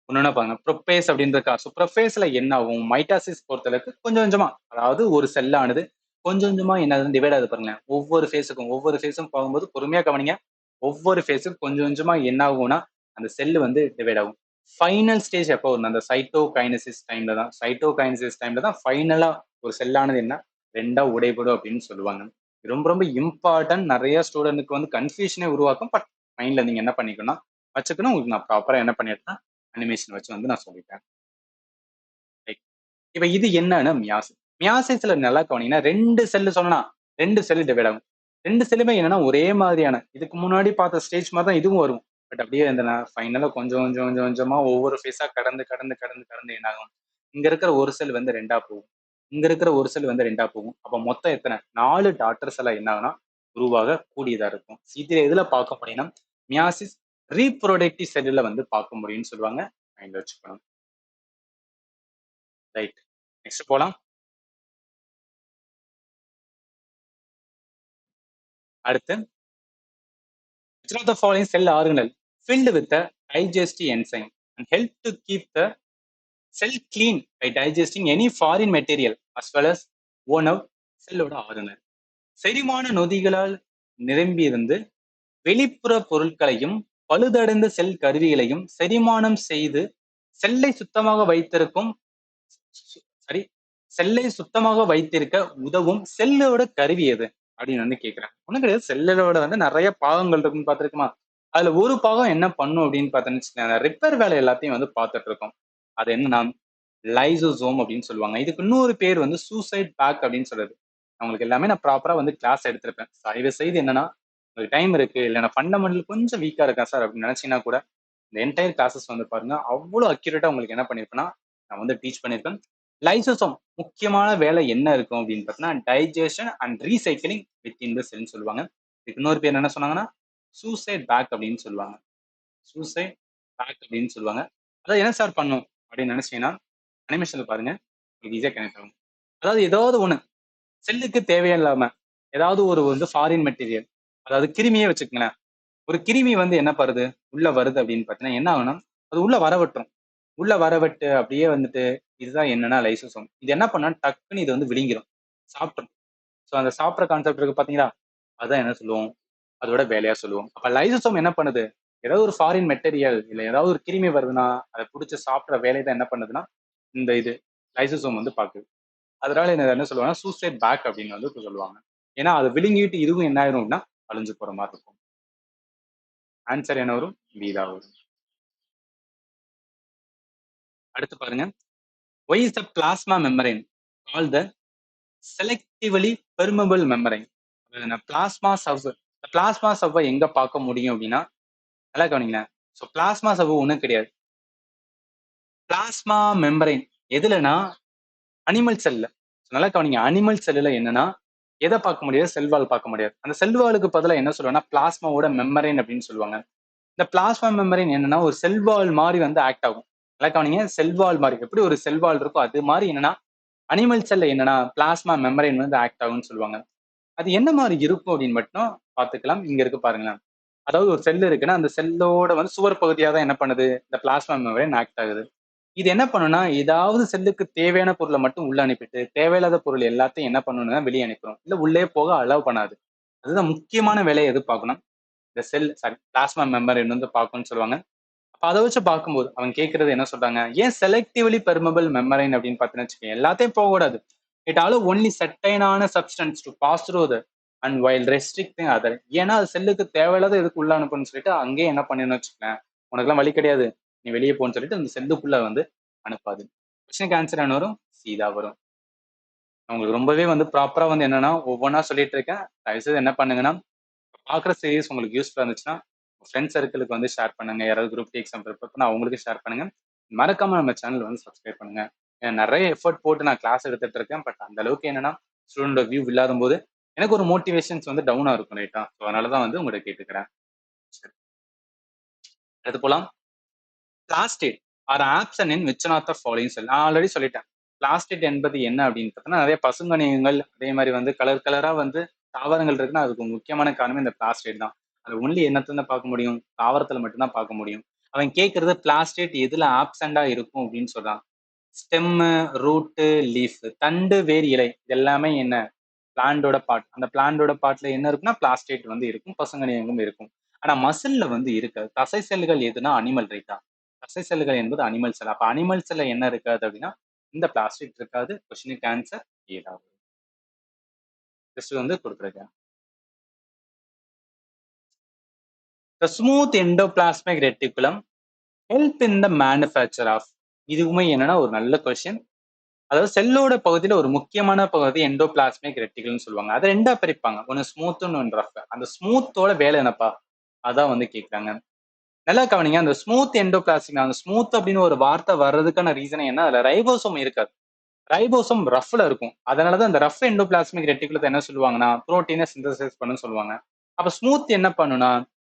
ஒன்னொன்னா பாருங்க. ப்ரோபேஸ் அப்படின்னு இருக்கா. ஸோ ப்ரோபேஸ்ல என்ன ஆகும், மைட்டாசிஸ் பொறுத்தளவுக்கு கொஞ்சம் கொஞ்சமா, அதாவது ஒரு செல்லானது கொஞ்சம் கொஞ்சமா என்னது டிவைட் ஆகுது பாருங்களேன். ஒவ்வொரு ஃபேஸும் போகும்போது பொறுமையா கவனிங்க. ஒவ்வொரு ஃபேஸும் கொஞ்சம் கொஞ்சமா என்ன ஆகும்னா அந்த செல்லு வந்து டிவைட் ஆகும். ஃபைனல் ஸ்டேஜ் எப்போ வரும், அந்த சைட்டோகைனசிஸ் டைம்ல தான். சைட்டோகைனசிஸ் டைம்ல தான் ஃபைனலா ஒரு செல்லானது என்ன 2ஆ உடைபடும் அப்படின்னு சொல்லுவாங்க. ரொம்ப ரொம்ப இம்பார்ட்டன்ட். நிறைய ஸ்டூடெண்ட்க்கு வந்து கன்ஃபியூஷனே உருவாக்கும். பட் மைண்ட்ல நீங்க என்ன பண்ணிக்கணும்னா வச்சுக்கணும். உங்களுக்கு நான் ப்ராப்பரா என்ன பண்ணிட்டேன்னா அனிமேஷன் வச்சு வந்து நான் சொல்லிட்டேன். ரைட். இப்ப இது என்னன்னா மியாசிஸ். மியாசிஸ்ல நல்லா கவனிங்கன்னா 2 செல்லு சொன்னா 2 செல் டிவைட் ஆகும். 2 செல்லுமே என்னன்னா ஒரே மாதிரியான இதுக்கு முன்னாடி பார்த்த ஸ்டேஜ் மாதிரி தான் இதுவும் வரும். பட் அப்படியே இந்த ஃபைனலா கொஞ்சம் கொஞ்சம் கொஞ்சம் கொஞ்சமா ஒவ்வொரு ஃபேஸா கடந்து கடந்து கடந்து கடந்து என்ன ஆகும்? இங்க இருக்கிற ஒரு செல் வந்து 2ஆ போகும். இங்க இருக்கிற ஒரு செல் வந்து 2ஆ போகும். அப்ப மொத்தம் எத்தன? 4 டாட்டர் செல்லா என்ன ஆகும்னா உருவாக கூடியதா இருக்கும். இது எதுல பார்க்க முடியும்னா மியாசிஸ் ரீப்ரொடக்டிவ் செல்லுல வந்து பார்க்க முடியும்னு சொல்லுவாங்க. மைண்ட்ல வச்சுக்கணும். ரைட். நெக்ஸ்ட் போலாம். அடுத்து which of the following cell organelle filled with the digestive enzyme and help to keep the cell clean by digesting any foreign material as well as own out செல்லோட ஆறுனர் செரிமான நொதிகளால் நிரம்பியிருந்து வெளிப்புற பொருட்களையும் பழுதடைந்த செல் கருவிகளையும் செரிமானம் செய்து செல்லை சுத்தமாக வைத்திருக்கும் சரி செல்லை சுத்தமாக வைத்திருக்க உதவும் செல்லோட கருவி எது அப்படின்னு வந்து கேக்குறேன். ஒண்ணும் கிடையாது. செல்லோட வந்து நிறைய பாகங்கள் இருக்குன்னு பார்த்திருக்குமா? அதுல ஒரு பாகம் என்ன பண்ணும் அப்படின்னு பார்த்தோன்னு வச்சுக்கோங்க, ரிப்பேர் வேலை எல்லாத்தையும் வந்து பார்த்துட்டு இருக்கோம். அது என்னன்னா லைசோசோம் அப்படின்னு சொல்லுவாங்க. இதுக்கு இன்னொரு பேர் வந்து சூசைட் பேக் அப்படின்னு சொல்றது. அவங்களுக்கு எல்லாமே நான் ப்ராப்பரா வந்து கிளாஸ் எடுத்திருப்பேன். தயவு செய்து என்னன்னா உங்களுக்கு டைம் இருக்கு இல்ல நான் ஃபண்டமெண்டல் கொஞ்சம் வீக்கா இருக்கேன் சார் அப்படின்னு நினைச்சீங்கன்னா கூட இந்த என்டையர் கிளாஸஸ் வந்து பாருங்க அவ்வளவு அக்யூரேட்டா உங்களுக்கு என்ன பண்ணிருப்பேன்னா நான் வந்து டீச் பண்ணிருப்பேன். லைசோசோம் முக்கியமான வேலை என்ன இருக்கும் அப்படின்னு பார்த்தீங்கன்னா digestion and recycling within the செல்னு சொல்லுவாங்க. இதுக்கு இன்னொரு பேர் என்ன சொன்னாங்கன்னா சூசைட் பேக் அப்படின்னு சொல்லுவாங்க. சூசைட் பேக் அப்படின்னு சொல்லுவாங்க. அதாவது என்ன சார் பண்ணும் அப்படின்னு நினைச்சீங்கன்னா அனிமேஷன்ல பாருங்க உங்களுக்கு ஈஸியா கனெக்ட் ஆகும். அதாவது ஏதாவது ஒண்ணு செல்லுக்கு தேவையில்லாம ஏதாவது ஒரு வந்து ஃபாரின் மெட்டீரியல் அதாவது கிருமியே வச்சுக்கங்களேன். ஒரு கிருமி வந்து என்ன பண்ணுது உள்ள வருது அப்படின்னு பார்த்தீங்கன்னா என்ன ஆகும்னா அது உள்ள வரவட்டும். உள்ள வரவிட்டு அப்படியே வந்துட்டு இதுதான் என்னன்னா லைசோசோம். இது என்ன பண்ணா டக்குன்னு இது வந்து விழுங்கிரும். சாப்பிட்ரும். ஸோ அந்த சாப்பிட்ற கான்செப்ட் இருக்கு பார்த்தீங்களா? அதான் என்ன சொல்லுவோம்? அதோட வேலையா சொல்லுவோம். அப்ப லைசோசோம் என்ன பண்ணுது? ஏதாவது ஒரு ஃபாரின் மெட்டீரியல் இல்ல ஏதாவது ஒரு கிருமி வருதுன்னா, அத புடிச்சு சாப்பிடுற வேலைய தான் என்ன பண்ணுதுன்னா, இந்த இது லைசோசோம் வந்து பாக்குது. அதனால என்ன சொல்லுவாங்கன்னா, சூசைட் பேக் அப்படின்னு வந்து சொல்லுவாங்க. ஏன்னா அத விழுங்கிட்டு இதுவும் என்ன ஆயிரும் அப்படின்னா, அழிஞ்சு போற மாரி இருக்கும். ஆன்சர் என்ன வரும்? பி தான் வரும். அடுத்து பாருங்க. Why is the plasma membrane called the selectively permeable membrane? Plasma சவ்வு. இந்த பிளாஸ்மா சவ்வை எங்க பார்க்க முடியும் அப்படின்னா, நல்லா கவனிங்களேன். ஸோ பிளாஸ்மா சவ்வு ஒண்ணும் கிடையாது. பிளாஸ்மா மெம்பரைன் எதுலனா அனிமல் செல்ல. நல்லா கவனிங்க. அனிமல் செல்லுல என்னன்னா, எத பார்க்க முடியாது? செல் வால் பார்க்க முடியாது. அந்த செல் வாலுக்கு பதிலா என்ன சொல்லுவாங்கன்னா, பிளாஸ்மாவோட மெம்பரைன் அப்படின்னு சொல்லுவாங்க. இந்த பிளாஸ்மா மெம்பரைன் என்னன்னா, ஒரு செல் வால் மாரி வந்து ஆக்ட் ஆகும். நல்லா கவனிங்க. செல் வால் மாரி. எப்படி ஒரு செல் வால் இருக்கோ, அது மாரி என்னன்னா, அனிமல் செல்ல என்னன்னா, பிளாஸ்மா மெம்பரைன் வந்து ஆக்ட் ஆகும்னு சொல்லுவாங்க. அது என்ன மாரி இருக்கும் அப்படின்னு மட்டும் பார்த்துக்கலாம். இங்க இருக்கு பாருங்களேன். அதாவது ஒரு செல் இருக்குன்னா, அந்த செல்லோட வந்து சுவர் பகுதியா தான் என்ன பண்ணுது? இந்த பிளாஸ்மா மெம்பரைன் ஆக்ட் ஆகுது. இது என்ன பண்ணும்னா, ஏதாவது செல்லுக்கு தேவையான பொருள மட்டும் உள்ள அனுப்பிட்டு, தேவையில்லாத பொருள் எல்லாத்தையும் என்ன பண்ணணும்னா வெளிய அனுப்பிரும். இல்ல உள்ளயே போக அலோவ் பண்ணாது. அதுதான் முக்கியமான வேலைய எது பார்க்கும்னா, இந்த செல் சாரி பிளாஸ்மா மெம்பரேன் வந்து பார்க்கும்னு சொல்லுவாங்க. அப்ப அத வச்சு பார்க்கும்போது, அவங்க கேட்கிறது என்ன சொல்றாங்க? ஏன் செலக்டிவ்லி பெர்மெபிள் மெம்பரைன் அப்படின்னு பார்த்தீங்கன்னு வச்சுக்கோங்க, எல்லாத்தையும் போகக்கூடாது. இட் அலோவ் ஒன்லி சர்டைனான substance to pass through the and while restricting other. ஏன்னா, அது செல்லுக்கு தேவையில்லாத எதுக்கு உள்ள அனுப்பணும்னு சொல்லிட்டு, அங்கேயே என்ன பண்ணிரும்னு வச்சுக்கோங்களேன், உனக்கெல்லாம் வழி கிடையாது. நீ வெளிய போன்னு சொல்லிட்டு அந்த செல்லுக்குள்ள வந்து அனுப்பாது. கொஸ்டினுக்கு ஆன்சர் என்ன வரும்? சி தான் வரும். உங்களுக்கு ரொம்பவே வந்து ப்ராப்பரா வந்து என்னன்னா, ஒவ்வொன்னா சொல்லிட்டு இருக்கேன். தயவுசெய்து என்ன பண்ணுங்கன்னா, பார்க்குற சீரிஸ் உங்களுக்கு யூஸ்ஃபுல்லா இருந்துச்சுன்னா, ஃப்ரெண்ட்ஸ் சர்க்கிளுக்கு வந்து ஷேர் பண்ணுங்க. யாராவது குரூப் டி எக்ஸாம் ப்ரிப்பேர் பண்ணா அவங்களுக்கு ஷேர் பண்ணுங்க. மறக்காம நம்ம சேனல் வந்து சப்ஸ்கிரைப் பண்ணுங்க. ஏன்னா நெறைய எஃபோர்ட் போட்டு நான் கிளாஸ் எடுத்துட்டு இருக்கேன். பட் அந்த அளவுக்கு என்னன்னா, ஸ்டூடெண்டோட வியூ இல்லாதம்போது, எனக்கு ஒரு மோட்டிவேஷன்ஸ் வந்து டவுனா இருக்கும் ரைட்டா? ஸோ அதனால தான் வந்து உங்கள்ட்ட கேட்டுக்கிறேன். சரி. அடுத்து போலாம். Plastid are option in which one of the following cell. நான் ஆல்ரெடி சொல்லிட்டேன். பிளாஸ்டிட் என்பது என்ன அப்படின்னு பார்த்தோம்னா, நெறைய பசுங்கனியங்கள், அதே மாரி வந்து கலர் கலரா வந்து தாவரங்கள் இருக்குன்னா, அதுக்கு முக்கியமான காரணமே இந்த பிளாஸ்டிட் தான். அது ஒன்லி என்னத்துல தான் பார்க்க முடியும்? தாவரத்துல மட்டும் தான் பார்க்க முடியும். அவன் கேட்கிறது பிளாஸ்டிட் எதுல ஆப்சென்ட்டா இருக்கும் அப்படின்னு சொல்றான். ஸ்டெம்மு, ரூட்டு, லீஃப், தண்டு, வேர், இலை இது எல்லாமே என்ன? பிளான்ட்டோட பார்ட். அந்த பிளான்ட்டோட பார்ட்ல என்ன இருக்குன்னா, பிளாஸ்டேட் வந்து இருக்கும். பசுங்கனியங்களும் இருக்கும். ஆனா மசில்ல வந்து இருக்காது. தசை செல்கள் எதுனா அனிமல் ரைட்டா? தசை செல்கள் என்பது அனிமல் செல். அப்ப அனிமல் செல்ல என்ன இருக்காது அப்படின்னா, இந்த பிளாஸ்டிக் இருக்காது. கொஸ்டினுக்கு ஆன்சர் ஏ தான். ஜஸ்ட் வந்து கொடுத்துருக்கேன். The smooth endoplasmic reticulum help in the manufacture of, இதுவுமே என்னன்னா ஒரு நல்ல கொஸ்டின். அதாவது செல்லோட பகுதியில ஒரு முக்கியமான பகுதி எண்டோபிளாஸ்மிக் ரெட்டிகல்னு சொல்லுவாங்க. அதை ரெண்டா பிரிப்பாங்க, ஒன்னு ஸ்மூத்னு ஒன்று ரஃப். அந்த ஸ்மூத்தோட வேலை என்னப்பா, அதான் வந்து கேட்கறாங்க. நல்லா கவனிங்க, அந்த ஸ்மூத் எண்டோபிளாஸ்மிக், அந்த ஸ்மூத் அப்படின்னு ஒரு வார்த்தை வர்றதுக்கான ரீசன் என்ன, அதுல ரைபோசோம் இருக்காது. ரைபோசோம் ரஃப்ல இருக்கும். அதனாலதான் அந்த ரஃப் எண்டோபிளாஸ்மிக் ரெட்டிகுலத்தை என்ன சொல்லுவாங்கன்னா புரோட்டீனை சிந்தசைஸ் பண்ணு சொல்லுவாங்க. அப்ப ஸ்மூத் என்ன பண்ணுனா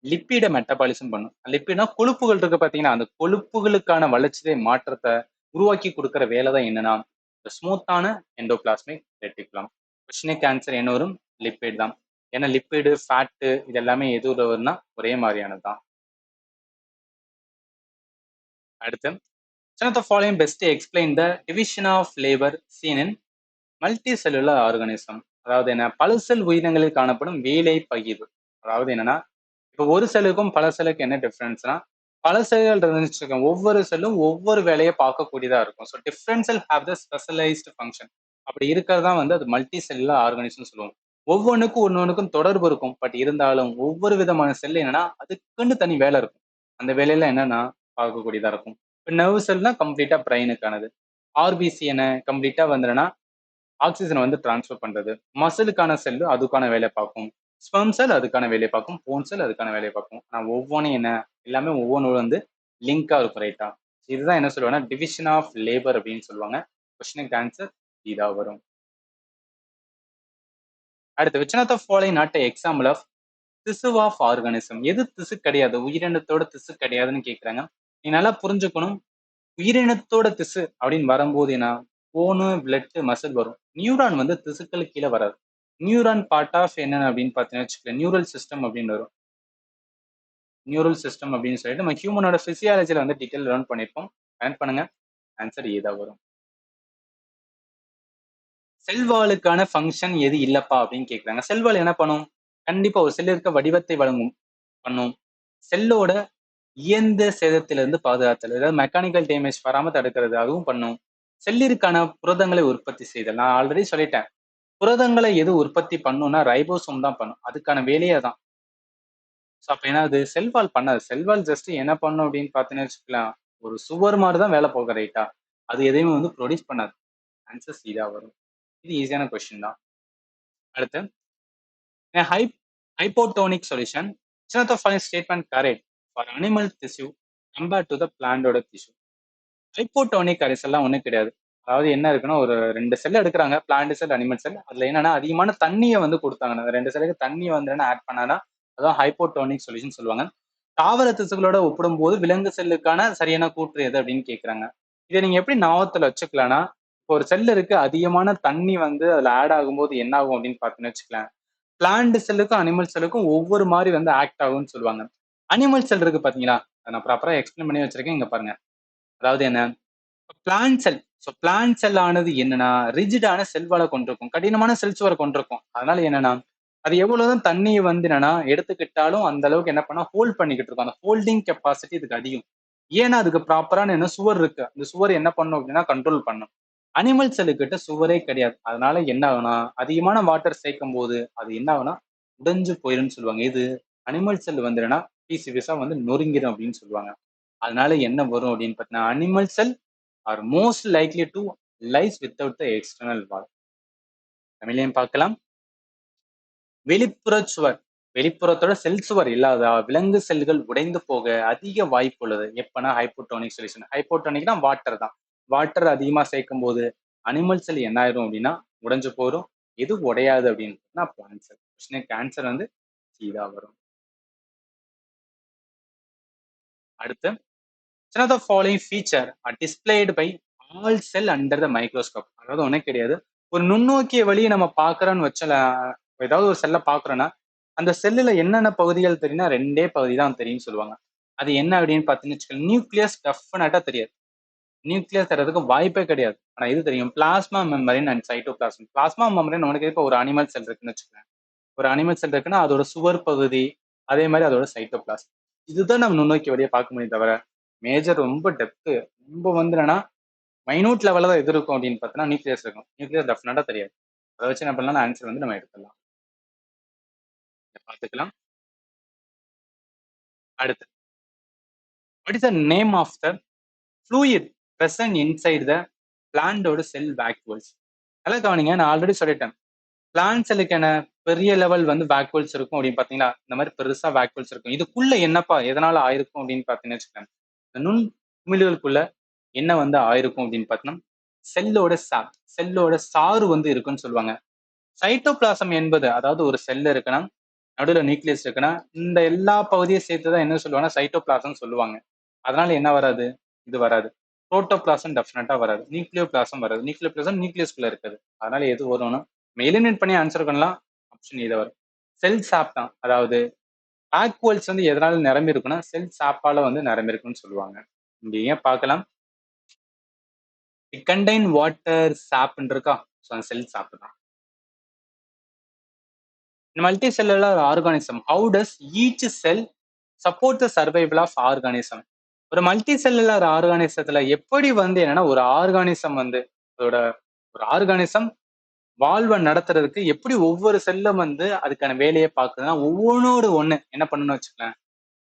லிப்பிட மெட்டபாலிசம் பண்ணும். லிப்பிட்னா கொழுப்புகள் இருக்கு பாத்தீங்கன்னா, அந்த கொழுப்புகளுக்கான வளர்ச்சிதை மாற்றத்தை உருவாக்கி கொடுக்கிற வேலை தான் என்னன்னா ஸ்மூத்தான எண்டோபிளாஸ்மிக் ரெட்டிகுலம். கொஸ்டினுக்கு ஆன்சர் என்ன வரும், லிப்பிட் தான். ஏன்னா லிப்பிடு ஃபேட்டு இது எல்லாமே எது வரும்னா ஒரே மாதிரியானது தான். அடுத்து, which of the following best explain the division of labor seen in multicellular organism? அதாவது என்ன, பல செல் உயிரினங்களில் காணப்படும் வேலை பகிர்வு. அதாவது என்னன்னா, இப்போ ஒரு செல்லுக்கும் பல செல்லுக்கு என்ன டிஃபரன்ஸ்னா, பல செல்கள் இருந்துச்சு, ஒவ்வொரு செல்லும் ஒவ்வொரு வேலையை பார்க்கக்கூடியதா இருக்கும். So different sell have the specialised function. அப்படி இருக்கிறதா வந்து அது மல்டி செல்லுலர் ஆர்கானிசம் சொல்லுவோம். ஒவ்வொன்றுக்கும் ஒன்னொன்றுக்கும் தொடர்பு இருக்கும். பட் இருந்தாலும் ஒவ்வொரு விதமான செல் என்னன்னா அதுக்குன்னு தனி வேலை இருக்கும். அந்த வேலையில என்னன்னா பார்க்கக்கூடியதா இருக்கும். இப்போ நர்வ் செல்னா கம்ப்ளீட்டா பிரெயினுக்கானது. ஆர்பிசி என்ன கம்ப்ளீட்டா வந்துன்னா ஆக்சிஜனை வந்து டிரான்ஸ்ஃபர் பண்றது. மசிலுக்கான செல்லு அதுக்கான வேலையை பார்க்கும். ஸ்பெர்ம் செல் அதுக்கான வேலையை பார்க்கும். போன் செல் அதுக்கான வேலையை பார்க்கும். ஆனால் ஒவ்வொன்றும் என்ன, எல்லாமே ஒவ்வொன்றும் வந்து லிங்கா இருக்கும், ரைட்டா? இதுதான் என்ன சொல்லுவாங்கன்னா டிவிஷன் ஆஃப் லேபர் அப்படின்னு சொல்லுவாங்க. கொஸ்டினுக்கு ஆன்சர் இதா வரும். அடுத்து, which of the following not an example of திசு ஆஃப் ஆர்கானிசம்? எது திசு கிடையாது, உயிரினத்தோட திசு கிடையாதுன்னு கேட்குறாங்க. நீ நல்லா புரிஞ்சுக்கணும். உயிரினத்தோட திசு அப்படின்னு வரும்போது என்ன, போனு பிளட் மசில் வரும். நியூரான் வந்து திசுக்களுக்கு கீழே வராது. நியூரான் பார்ட் ஆஃப் என்னன்னு அப்படின்னு பார்த்தீங்கன்னா வச்சுக்கோங்க, நியூரல் சிஸ்டம் அப்படின்னு வரும். நியூரல் சிஸ்டம் அப்படின்னு சொல்லிட்டு நம்ம ஹியூமனோட பிசியாலஜில வந்து டீட்டெயில் லேர்ன் பண்ணியிருப்போம். கனெக்ட் பண்ணுங்க, ஆன்சர் ஏதா வரும். செல்வாளுக்கான ஃபங்க்ஷன் எது இல்லப்பா அப்படின்னு கேட்குறாங்க. செல்வாள் என்ன பண்ணும், கண்டிப்பா ஒரு செல்லிற்க வடிவத்தை வழங்கும் பண்ணும். செல்லோட இயந்திர சேதத்திலிருந்து பாதுகாத்தல், அதாவது மெக்கானிக்கல் டேமேஜ் வராம தடுக்கிறது, அதுவும் பண்ணும். செல்லிற்கான புரதங்களை உற்பத்தி செய்தல். நான் ஆல்ரெடி சொல்லிட்டேன், புரதங்களை எது உற்பத்தி பண்ணும்னா ரைபோசோம் தான் பண்ணும். அதுக்கான வேலையே தான். ஸோ அப்ப என்னது, செல்வால் பண்ணாது. செல்வால் ஜஸ்ட் என்ன பண்ணும் அப்படின்னு பார்த்தீங்கன்னு வச்சுக்கலாம், ஒரு சுவர் மாதிரி தான் வேலை போக, ரைட்டா? அது எதையுமே வந்து ப்ரொடியூஸ் பண்ணாது. ஆன்சர் சீதா வரும். இது ஈஸியான கொஸ்டின் தான். அடுத்து, hypotonic solution, which of the following statement correct for animal tissue compared to the plant tissue? Hypotonic கரைசல்லாம் ஒன்றும் கிடையாது. அதாவது என்ன இருக்குன்னா, ஒரு 2 செல் எடுக்கிறாங்க, பிளான்ட் செல், அனிமல் செல். அதுல என்னன்னா அதிகமான தண்ணியை வந்து கொடுத்தாங்க. அந்த 2 செல்லுக்கு தண்ணி வந்து ஆட் பண்ணாதான் அதான் ஹைப்போடோனிக் சொல்யூஷன் சொல்லுவாங்க. தாவர திசுக்களோட ஒப்பிடும்போது விலங்கு செல்லுக்கான சரியான கூற்று எது அப்படின்னு கேட்குறாங்க. இதை நீங்க எப்படி ஞாபகத்துல வச்சுக்கலாம்னா, இப்போ ஒரு செல் இருக்கு, அதிகமான தண்ணி வந்து அதுல ஆட் ஆகும்போது என்ன ஆகும் அப்படின்னு பார்த்தீங்கன்னு வச்சுக்கலாம், பிளான்ட் செல்லுக்கும் அனிமல் செல்லுக்கும் ஒவ்வொரு மாதிரி வந்து ஆக்ட் ஆகும்னு சொல்லுவாங்க. அனிமல் செல் இருக்கு பாத்தீங்களா, அதை நான் ப்ராப்பரா எக்ஸ்பிளைன் பண்ணி வச்சிருக்கேன், இங்க பாருங்க. அதாவது என்ன, பிளான்ட் செல். ஸோ பிளான்ட் செல் ஆனது என்னன்னா ரிஜிடான செல்வாலை கொண்டிருக்கும், கடினமான செல் சுவரை கொண்டிருக்கும். அதனால என்னன்னா அது எவ்வளவுதான் தண்ணியை வந்து என்னன்னா எடுத்துக்கிட்டாலும் அந்த அளவுக்கு என்ன பண்ணா ஹோல்ட் பண்ணிக்கிட்டு இருக்கும். அந்த ஹோல்டிங் கெப்பாசிட்டி இதுக்கு அதிகம். ஏன்னா அதுக்கு ப்ராப்பரான என்ன சுவர் இருக்கு, அந்த சுவர் என்ன பண்ணும் அப்படின்னா கண்ட்ரோல் பண்ணும். அனிமல் செல்லுக்கிட்ட சுவரே கிடையாது. அதனால என்ன ஆகுனா அதிகமான வாட்டர் சேர்க்கும் போது அது என்ன ஆகுனா உடைஞ்சு போயிருன்னு சொல்லுவாங்க. இது அனிமல் செல் வந்து என்னன்னா பீஸ் பீஸா வந்து நொறுங்கிடும் அப்படின்னு சொல்லுவாங்க. அதனால என்ன வரும் அப்படின்னு பார்த்தீங்கன்னா, animal cell are most likely to lyse without the external wall. தமிழையும் பார்க்கலாம். வெளிப்புற சுவர், வெளிப்புறத்தோட செல் சுவர் இல்லாத விலங்கு செல்கள் உடைந்து போக அதிக வாய்ப்பு உள்ளது. எப்பனா ஹைப்போடோனிக் சொல்யூஷன். ஹைப்போடோனிக்னா வாட்டர் தான். வாட்டர் அதிகமா சேர்க்கும் போது அனிமல் செல் என்ன ஆயிரும் அப்படின்னா உடைஞ்சு போயிடும். எது உடையாது அப்படின்னு பிளான்ட் செல். கொஸ்டினுக்கு ஆன்சர் வந்து சீதா வரும். அடுத்து, which of the following feature are displayed by all cell under the microscope? அதாவது ஒண்ணே கிடையாது, ஒரு நுண்ணோக்கிய வழியை நம்ம பார்க்கறோம்னு வச்சல, ஏதாவது ஒரு செல்லை பார்க்கறோம்னா அந்த செல்லுல என்னென்ன பகுதிகள் தெரியும்னா 2 பகுதி தான் தெரியும்னு சொல்லுவாங்க. அது என்ன அப்படின்னு பார்த்தீங்கன்னு வச்சுக்கோங்க, நியூக்ளியஸ் டெஃபினட்டா தெரியாது. நியூக்ளியஸ் தரதுக்கு வாய்ப்பே கிடையாது. ஆனா இது தெரியும், plasma membrane and cytoplasm. Plasma membrane உனக்கு இப்போ ஒரு அனிமல் செல் இருக்குன்னு வச்சுக்கோங்க. ஒரு அனிமல் செல் இருக்குன்னா அதோட சுவர் பகுதி, அதே மாதிரி அதோட சைட்டோபிளாசம். இதுதான் நம்ம நுண்ணோக்கி வழியா பார்க்க முடியும் தவிர மேஜர் ரொம்ப டெப்த் ரொம்ப வந்து என்னன்னா மைனூட் லெவலில் தான் எது இருக்கும் அப்படின்னு பார்த்தீங்கன்னா நியூக்ளியஸ் இருக்கும். நியூக்ளியஸ் டெஃபினட்டா தெரியாது. அதை வச்சு என்ன பண்ணலாம், ஆன்சர் வந்து நம்ம எடுத்துடலாம். இதை பார்த்துக்கலாம். அடுத்து, what is the name of the fluid present inside the பிளான்டோட செல் வேக்யூல்ஸ்? நல்லா கவனிங்க, நான் ஆல்ரெடி சொல்லிட்டேன். பிளான்ட் செல்லுக்கான பெரிய லெவல் வந்து வேக்யூல்ஸ் இருக்கும் அப்படின்னு பாத்தீங்களா, இந்த மாதிரி பெருசா வேக்யூல்ஸ் இருக்கும். இதுக்குள்ள என்னப்பா எதனால ஆயிருக்கும் அப்படின்னு பாத்தீங்கன்னு வச்சுக்கோங்க, இந்த நுண் குமிழ்களுக்குள்ள என்ன வந்து ஆயிருக்கும் அப்படின்னு பார்த்தோம்னா, செல்லோட செல்லோட சாறு வந்து இருக்குன்னு சொல்லுவாங்க. சைட்டோபிளாசம் என்பது, அதாவது ஒரு செல் இருக்குன்னா, நடுவுல நியூக்ளியஸ் இருக்குன்னா, இந்த எல்லா பகுதியும் சேர்த்துதான் என்ன சொல்லுவாங்கன்னா சைட்டோபிளாசம் சொல்லுவாங்க. அதனால என்ன வராது, இது வராது. புரோட்டோபிளாசம் டெஃபினட்டா வராது. நியூக்ளியோபிளாசம் வராது. நியூக்ளியோபிளாசம் நியூக்ளியஸ்குள்ள இருக்குது. அதனால எது வரும்னா, நம்ம எலிமினேட் பண்ணி ஆன்சர் பண்ணலாம். ஆப்ஷன் இத வரும். செல் சாப் தான். அதாவது வாக்யூல்ஸ் வந்து எதனால நிரம்பி இருக்குன்னா, செல் சாப்பால வந்து நிரம்பி இருக்குன்னு சொல்லுவாங்க. இங்க ஏன் பார்க்கலாம். இட் கண்டைன் வாட்டர் சாப்ன்னு இருக்கா, ஸோ அந்த செல் சாப் தான். In multicellular organism, how does each cell support the survival of organism? ஒரு மல்டி செல்லுலர் ஆர்கானிசத்துல எப்படி வந்து என்னன்னா, ஒரு ஆர்கானிசம் வந்து அதோட ஒரு ஆர்கானிசம் வாழ்வை நடத்துறதுக்கு எப்படி ஒவ்வொரு செல்லும் வந்து அதுக்கான வேலையை பார்க்குதுன்னா, ஒவ்வொன்னோடு ஒண்ணு என்ன பண்ணணும்னு வச்சுக்கலாம்,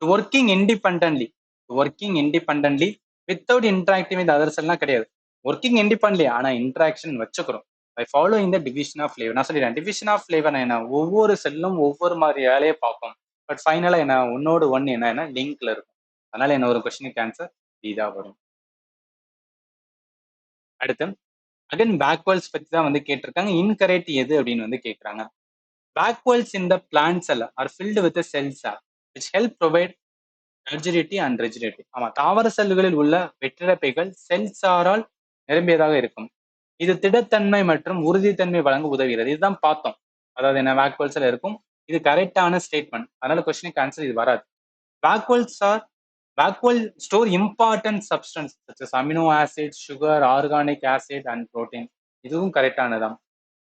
working independently, working independently without interacting with other செல்லாம் கிடையாது. ஒர்க்கிங் இண்டிபெண்டன்ட்லி, ஆனா இன்டராக்ஷன் வச்சுக்கிறோம். By following the division of flavour. நான் சொல்லிடுறேன், டிவிஷன் ஆஃப் ஃபிளேவர் என்ன, ஒவ்வொரு செல்லும் ஒவ்வொரு மாதிரி வேலையை பார்க்கும். பட் ஃபைனலா என்ன, ஒன்னோடு ஒன்னு என்ன லிங்க்ல இருக்கும். அதனால என்ன ஒரு கொஸ்டினுக்கு ஆன்சர் இதா வரும். அடுத்து, அகைன் பேக்வேர்ட்ஸ் பத்தி தான் வந்து கேட்டிருக்காங்க. இன்கரெக்ட் எது அப்படின்னு வந்து கேட்கறாங்க. Vacuoles in the plant cell are filled with a cell sap, which help provide rigidity and rigidity. ஆமா, தாவர செல்களில் உள்ள வெற்றிடப்பைகள் செல் சாரால் நிரம்பியதாக இருக்கும். இது திடத்தன்மை மற்றும் உறுதித்தன்மை வழங்க உதவுகிறது. இதுதான் பார்த்தோம். அதாவது என்ன, வேக்யூல்ஸ்ல இருக்கும். இது கரெக்டான ஸ்டேட்மெண்ட். அதனால கொஸ்டினுக்கு ஆன்சர் இது வராது. Vacuoles are vacuole store important substance such as amino acids, sugar, organic acid and protein. இதுவும் கரெக்டானதான்.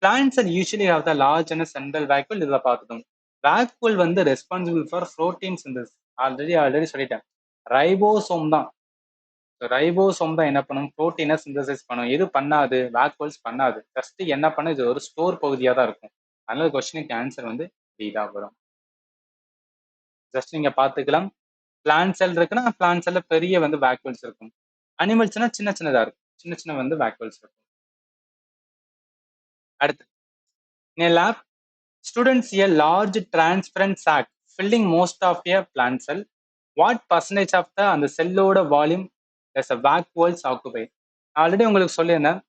Plants are usually have the large and central vacuole. இதுல பார்த்துட்டோம். vacuole வந்து responsible for protein synthesis. Already சொல்லிட்டேன். Ribosome தான். Ribosome தான் என்ன பண்ணும், புரோட்டீனை synthesis பண்ணும். எது பண்ணாது, வேக்யூல்ஸ் பண்ணாது. ஜஸ்ட் என்ன பண்ண, இது ஒரு ஸ்டோர் பகுதியா தான் இருக்கும். அதனால கொஸ்டினுக்கு ஆன்சர் வந்து டி தான் வரும். ஜஸ்ட் நீங்க பார்த்துக்கலாம். பிளான்ட் செல் இருக்குன்னா பிளான்ட் செல்ல பெரிய வந்து வேக்யூல்ஸ் இருக்கும். அனிமல்ஸ்னா சின்ன சின்னதா இருக்கும். சின்ன சின்ன வந்து வேக்யூல்ஸ் இருக்கும். அடுத்து, in a lab, students see a large transparent sac filling most of a plant cell. What percentage of the அந்த செல்லோட volume does a vacuoles occupy? Already உங்களுக்கு சொல்லியிருந்தேன்.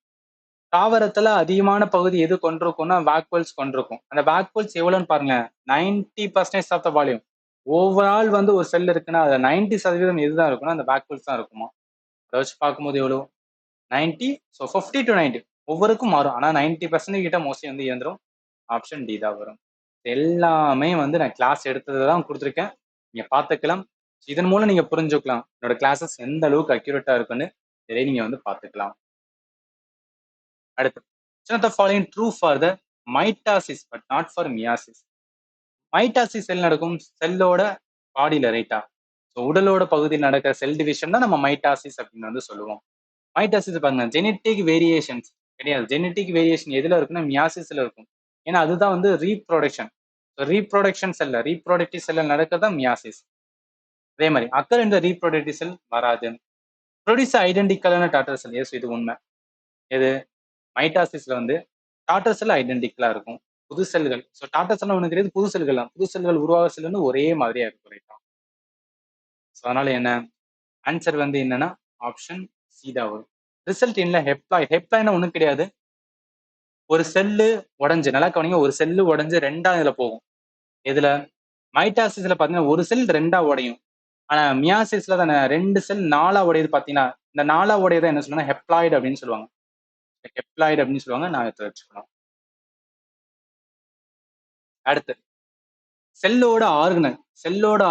தாவரத்துல அதிகமான பகுதி எது கொண்டிருக்கும்னா வேக்யூல்ஸ் கொண்டிருக்கும். அந்த வேக்யூல்ஸ் எவ்வளவுன்னு பாருங்க, 90% ஆஃப் த வால்யூம். ஓவரால் வந்து ஒரு செல் இருக்குன்னா அதுல 90% எதுதான் இருக்கும்னா அந்த வேக்யூல்ஸ் தான் இருக்குமா. அதை வச்சு பார்க்கும்போது எவ்வளவு, 90. ஸோ 50 to 90 ஒவ்வொருக்கும் மாறும். ஆனா 90% கிட்ட மோஸ்ட்லி வந்து இயந்திரம். ஆப்ஷன் டி தான் வரும். எல்லாமே வந்து நான் கிளாஸ் எடுத்ததை தான் கொடுத்துருக்கேன். நீங்க பார்த்துக்கலாம். இதன் மூலம் நீங்க புரிஞ்சுக்கலாம் என்னோட கிளாஸஸ் எந்த அளவுக்கு அக்யூரேட்டா இருக்குன்னு. இதை நீங்க வந்து பார்த்துக்கலாம். அடுத்து, which of the following true for the mitosis but not for meiosis? Mitosis cell நடக்கும் செல்லோட பாடியில, ரைட்டா? ஸோ உடலோட பகுதியில் நடக்கிற செல் டிவிஷன் தான் நம்ம மைட்டாசிஸ் அப்படின்னு வந்து சொல்லுவோம். மைட்டாசிஸ் பாருங்க, ஜெனட்டிக் வேரியேஷன்ஸ் கிடையாது. ஜெனட்டிக் வேரியேஷன் எதுல இருக்குன்னா மியாசிஸ்ல இருக்கும். ஏன்னா அதுதான் வந்து ரீப்ரொடக்ஷன். ரீப்ரொடக்ஷன் செல்ல, ரீப்ரொடக்டிவ் செல்ல நடக்கிறதா மியாசிஸ். அதே மாதிரி அக்கர் இந்த ரீப்ரொடக்டிவ் செல் வராது. ப்ரொடியூஸ் ஐடென்டிக்கலான டாட்டர் செல், எஸ் இது உண்மை. எது, மைட்டாசிஸ்ல வந்து டாட்டர் செல் ஐடென்டிக்கலா இருக்கும். புது செல்கள், ஸோ டாட்டர் செல் ஒன்று தெரியாது, புது செல்கள் தான். புது செல்கள் உருவாக செல் வந்து ஒரே மாதிரியா இருக்கும், ரைட்டா? ஸோ அதனால என்ன ஆன்சர் வந்து என்னன்னா ஆப்ஷன் சி தான் வரும். ரிசல்ட் என்ன, ஹெப்ளாய்ட். ஹெப்ளாய்னா ஒன்றும் கிடையாது. ஒரு செல்லு உடஞ்சு, நல்லா கவனிங்க, ஒரு செல்லு உடஞ்சு ரெண்டா இதுல போகும். இதுல மைட்டாசிஸ்ல பாத்தீங்கன்னா ஒரு செல் ரெண்டா உடையும். ஆனா மியாசிஸ்ல தானே ரெண்டு செல் நாலா உடையுது. பாத்தீங்கன்னா இந்த நாலா உடையதை என்ன சொல்லுவாங்க, ஹெப்ளாய்டு அப்படின்னு சொல்லுவாங்க. ஹெப்ளாய்டு அப்படின்னு சொல்லுவாங்க. நான் இதை வச்சுக்கணும். அடுத்து, செல்லோட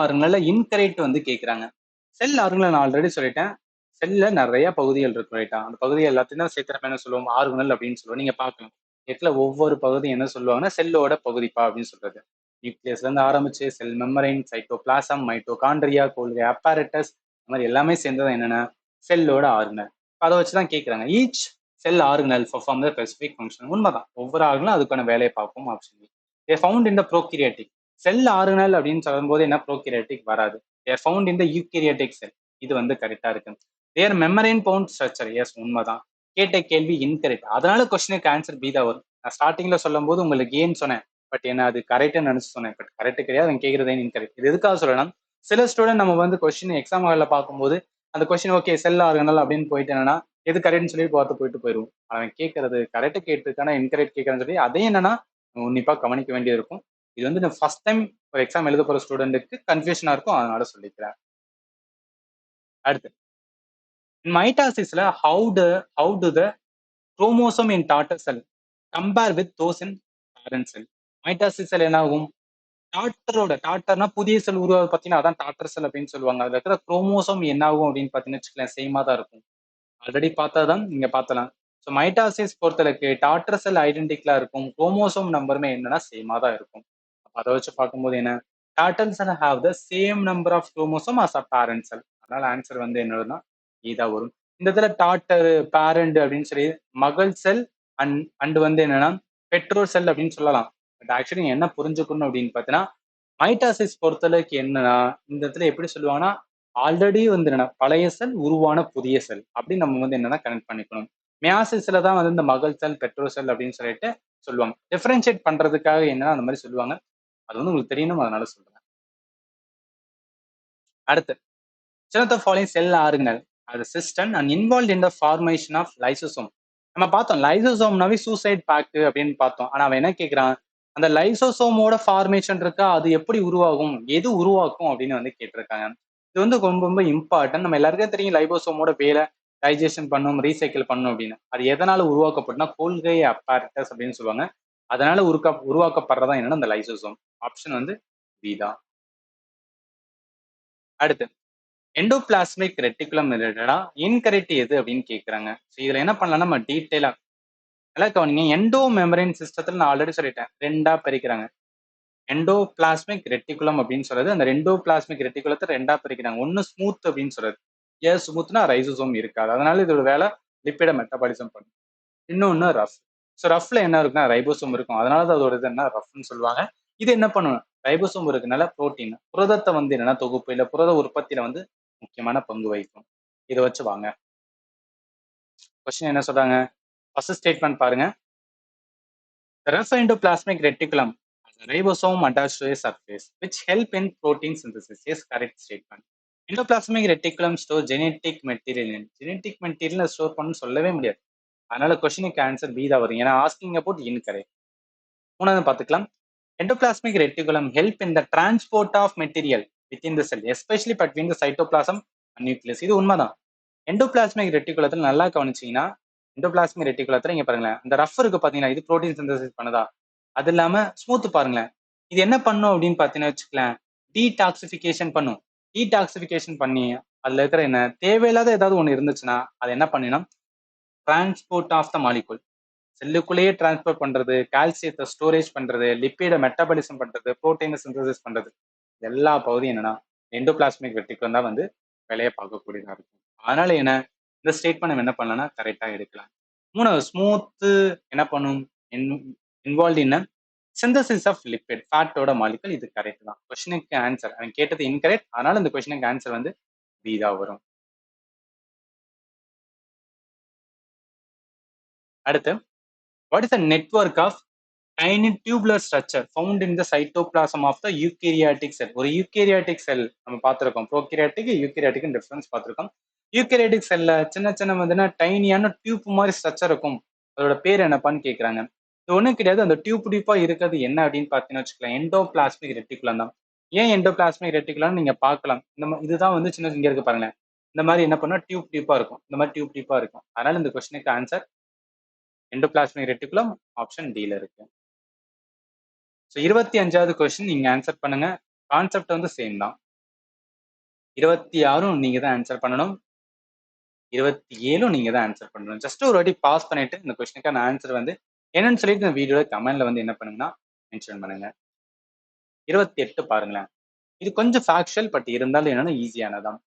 ஆர்கனல்ல இன்கரெக்ட் வந்து கேட்குறாங்க. செல் ஆர்கனல் நான் ஆல்ரெடி சொல்லிட்டேன். செல்ல நிறைய பகுதிகள் இருக்கும், ரைட்டா? அந்த பகுதி எல்லாத்தையும் தான் சேர்த்துறப்ப என்ன சொல்லுவோம், ஆர்கனல் அப்படின்னு சொல்லுவோம். நீங்க பார்க்கலாம், இதுல ஒவ்வொரு பகுதி என்ன சொல்லுவாங்கன்னா செல்லோட பகுதிப்பா அப்படின்னு சொல்றது. நியூக்ளியஸ்ல இருந்து ஆரம்பிச்சு செல் மெம்பரைன், சைட்டோபிளாசம், மைட்டோகாண்ட்ரியா, கோல்கி அப்பாரட்டஸ், இந்த மாதிரி எல்லாமே சேர்ந்தது என்னன்னா செல்லோட ஆர்கனல். அதை வச்சுதான் கேட்கறாங்க. Each sell organelle perform the specific function. உண்மைதான், ஒவ்வொரு ஆர்கனும் அதுக்கான வேலையை பார்க்கும். Option B. they found in the prokaryotic. Cell organelle அப்படின்னு சொல்லும்போது என்ன prokaryotic வராது. they are found in the eukaryotic cell. இது வந்து கரெக்டா இருக்கு. their membrane bound structure. Yes, உண்மைதான். கேட்ட கேள்வி இன்கரெக்ட். அதனால கொஸ்டினுக்கு ஆன்சர் பி தான் வரும். நான் ஸ்டார்டிங்ல சொல்லும் போது உங்களுக்கு ஏன்னு சொன்னேன், பட் என்ன அது கரெக்ட்னு நினைச்சு சொன்னேன். பட் கரெக்ட் கிடையாது, அவங்க கேட்கறதே இன்கரெக்ட். இது எதுக்காக சொல்லணும், சில ஸ்டூடெண்ட் நம்ம வந்து கொஸ்டின் எக்ஸாம் ஹாலில் பார்க்கும்போது அந்த கொஸ்டின் ஓகே செல் ஆர்கனல் அப்படின்னு போயிட்டு என்னன்னா எது கரெக்ட்னு சொல்லி பார்த்து போயிட்டு போயிடுவோம். அவன் கேட்கறது கரெக்ட் கேட்டுருக்கானா இன்கரெக்ட் கேட்கறன்னு சொல்லி அதையும் என்னன்னா உன்னிப்பா கவனிக்க வேண்டியது இருக்கும். இது வந்து நான் ஃபர்ஸ்ட் டைம் ஒரு எக்ஸாம் எழுத போற ஸ்டூடெண்ட்டுக்கு கன்ஃபியூஷனா இருக்கும், அதனால சொல்லிக்கிறேன். அடுத்து, மைட்டாசிஸ்ல how do the chromosome in daughter cell compare with those in parent cell? மைட்டாசிஸ்ல என்ன ஆகும், டாட்டர்னா புதிய செல் உருவாது பார்த்தீங்கன்னா அதான் டாட்டர் செல் அப்படின்னு சொல்லுவாங்க. அதுல இருக்கிற குரோமோசோம் என்ன ஆகும் அப்படின்னு பார்த்தீங்கன்னு வச்சுக்கலாம், சேமா தான் இருக்கும். ஆல்ரெடி பார்த்ததான் நீங்க பார்த்தலாம். ஸோ மைட்டாசிஸ் பொறுத்தளவுக்கு டாட்டர் செல் ஐடென்டிக்கலா இருக்கும், குரோமோசோம் நம்பருமே என்னன்னா சேமா தான் இருக்கும். அதை வச்சு பார்க்கும்போது என்ன, daughter cell have the same number of chromosome as a parent cell. அதனால ஆன்சர் வந்து என்னதுன்னா இதா வரும். இந்த இடத்துல டாட்டர் பேரண்ட் அப்படின்னு சொல்லி மகள் செல் அண்ட் வந்து என்னன்னா பெட்ரோல் செல் அப்படின்னு சொல்லலாம். பட் ஆக்சுவலி என்ன புரிஞ்சுக்கணும் அப்படின்னு பார்த்தீங்கன்னா, மைட்டாசிஸ் பொறுத்தளவுக்கு என்னன்னா இந்த இடத்துல எப்படி சொல்லுவாங்கன்னா ஆல்ரெடி வந்து என்னன்னா பழைய செல் உருவான புதிய செல் அப்படின்னு நம்ம வந்து என்னன்னா கனெக்ட் பண்ணிக்கணும். மியாசிஸ்ல தான் வந்து இந்த மகள் செல் பெட்ரோ செல் அப்படின்னு சொல்லிட்டு சொல்லுவாங்க. டிஃபரன்ஷியேட் பண்றதுக்காக என்னன்னா அந்த மாதிரி சொல்லுவாங்க. அது வந்து உங்களுக்கு தெரியணும், அதனால சொல்றேன். அடுத்து, சில ஃபாலோயிங் செல் ஆர்கனல் அது system and involve in the formation of lysosome. நம்ம பார்த்தோம் லைசோசோம்னாவே சூசைட் பேக் அப்படின்னு பார்த்தோம். ஆனா அவன் என்ன கேட்கிறான், அந்த லைசோசோமோட ஃபார்மேஷன் இருக்கா, அது எப்படி உருவாகும், எது உருவாக்கும் அப்படின்னு வந்து கேட்டிருக்காங்க. இது வந்து ரொம்ப ரொம்ப இம்பார்ட்டன்ட். நம்ம எல்லாருக்கும் தெரியும் லைபோசோமோட வேலை டைஜஷன் பண்ணும், ரீசைக்கிள் பண்ணும் அப்படின்னு. அது எதனால உருவாக்கப்பட்டுனா கோல்கை அப்பாரட்டஸ் அப்படின்னு சொல்லுவாங்க. அதனால உருவாக்கப்படுறதா என்னன்னா அந்த லைசோசோம். ஆப்ஷன் வந்து பி தான். அடுத்து, எண்டோபிளாஸ்மிக் ரெட்டிகுலம் ரிலேட்டடா இன்கரெக்ட் எது அப்படின்னு கேட்குறாங்க. ஸோ இதுல என்ன பண்ணலாம், நம்ம டீட்டெயிலா நல்லா கவனிங்க. எண்டோ மெம்பரேன் சிஸ்டத்துல நான் ஆல்ரெடி சொல்லிட்டேன், ரெண்டா பிரிக்கிறாங்க. எண்டோபிளாஸ்மிக் ரெட்டிகுலம் அப்படின்னு சொல்றது, அந்த எண்டோபிளாஸ்மிக் ரெட்டிகுலத்தை ரெண்டா பிரிக்கிறாங்க. ஒன்னு ஸ்மூத் அப்படின்னு சொல்றது, ஏன் ஸ்மூத்னா ரைசோசோம் இருக்காது, அதனால இதோட வேலை லிப்பிட மெட்டபாலிசம் பண்ணும். இன்னொன்னு ரஃப். ஸோ ரஃப்ல என்ன இருக்குன்னா ரைபோசோம் இருக்கும், அதனால தான் அதோட இது என்ன ரஃப்னு சொல்லுவாங்க. இது என்ன பண்ணும், ரைபோசோம் இருக்கனால புரோட்டீன் புரதத்தை வந்து என்னன்னா தொகுப்பு இல்ல புரத உற்பத்தியில வந்து முக்கியமான பங்கு வகிக்கும். இதை வச்சு வாங்க கொஸ்டின் என்ன சொல்றாங்க. ஃபர்ஸ்ட் ஸ்டேட்மெண்ட் பாருங்க. The rough endoplasmic reticulum has a ribosome attached to a surface which help in protein synthesis. Yes, correct statement. Endoplasmic reticulum store genetic material. Genetic material store பண்ணு சொல்லவே முடியாது. அதனால கொஸ்டினுக்கு ஆன்சர் பி தான் வரும். ஏன்னா asking about incorrect. மூணாவது பார்த்துக்கலாம். Endoplasmic reticulum help in the transport of material within the cell, especially between the cytoplasm and nucleus. இது உண்மைதான். எண்டோபிளாஸ்மிக் ரெட்டிகுலத்தில் நல்லா கவனிச்சீங்கன்னா, எண்டோபிளாஸ்மிக் ரெட்டிகுலத்தில் இங்க பாருங்களேன், இந்த ரஃப் இருக்கு பாத்தீங்கன்னா, இது புரோட்டீன் சிந்தசிஸ் பண்ணுதா, அது இல்லாம ஸ்மூத் பாருங்களேன், இது என்ன பண்ணும் அப்படின்னு பாத்தீங்கன்னா வச்சுக்கலாம், டீடாக்சிபிகேஷன் பண்ணும். டீடாக்சிபிகேஷன் பண்ணி அதுல இருக்கிற என்ன தேவையில்லாத ஏதாவது ஒண்ணு இருந்துச்சுன்னா அது என்ன பண்ணினா டிரான்ஸ்போர்ட் ஆஃப் த மாலிகுல், செல்லுக்குள்ளேயே டிரான்ஸ்போர்ட் பண்றது, கால்சியத்தை ஸ்டோரேஜ் பண்றது, லிப்பிட மெட்டபாலிசம் பண்றது, புரோட்டீனை சிந்தசிஸ் பண்றது, எல்லா பகுதியும் என்னன்னா எண்டோபிளாஸ்மிக் ரெட்டிகுலம் தான் வந்து வேலையை பார்க்கக்கூடியதா இருக்கும். அதனால என்ன, இந்த ஸ்டேட்மெண்ட் நம்ம என்ன பண்ணலாம்னா கரெக்டா எடுக்கலாம். மூணாவது, ஸ்மூத் என்ன பண்ணும், involve in synthesis of lipid ஃபேட்டோட மாலிகுல். இது கரெக்ட் தான். கொஸ்டினுக்கு ஆன்சர் அவன் கேட்டது இன்கரெக்ட், அதனால இந்த கொஸ்டினுக்கு ஆன்சர் வந்து பி தான் வரும். அடுத்து, what is the network of tiny tubular structure found in the cytoplasm of the eukaryotic cell? ஒரு eukaryotic cell நம்ம பார்த்திருக்கோம். prokaryotic eukaryotic டிஃபரன்ஸ் பார்த்திருக்கோம். eukaryotic செல்ல சின்ன சின்ன வந்து டைனியான டியூப் மாதிரி ஸ்ட்ரக்சர் இருக்கும். அதோட பேர் என்னப்பான்னு கேட்கறாங்க. இது ஒண்ணும் கிடையாது, அந்த டியூப்பா இருக்கிறது என்ன அப்படின்னு பார்த்தீங்கன்னு வச்சுக்கலாம், எண்டோபிளாஸ்மிக் ரெட்டிகுலம் தான். ஏன் எண்டோபிளாஸ்மிக் ரெட்டிகுலம் நீங்க பார்க்கலாம், இதுதான் வந்து சின்ன இங்க இருக்கு பாருங்களேன், இந்த மாதிரி என்ன பண்ணா டியூப்பா இருக்கும், இந்த மாதிரி டியூப்பா இருக்கும். அதனால இந்த கொஸ்டினுக்கு answer endoplasmic reticulum option D ல இருக்கு. ஸோ 25வது கொஸ்டின் நீங்க ஆன்சர் பண்ணுங்க. கான்செப்ட் வந்து சேம் தான். 26ம் நீங்க தான் ஆன்சர் பண்ணணும். 27ம் நீங்க தான் ஆன்சர் பண்ணணும். ஜஸ்ட் ஒரு வாட்டி பாஸ் பண்ணிட்டு இந்த கொஸ்டினுக்கான ஆன்சர் வந்து என்னன்னு சொல்லிட்டு இந்த வீடியோல கமெண்ட்ல வந்து என்ன பண்ணுங்கன்னா மென்ஷன் பண்ணுங்க. 28 பாருங்களேன். இது கொஞ்சம் ஃபேக்சுவல், பட் இருந்தாலும் என்னன்னா ஈஸியானதான்.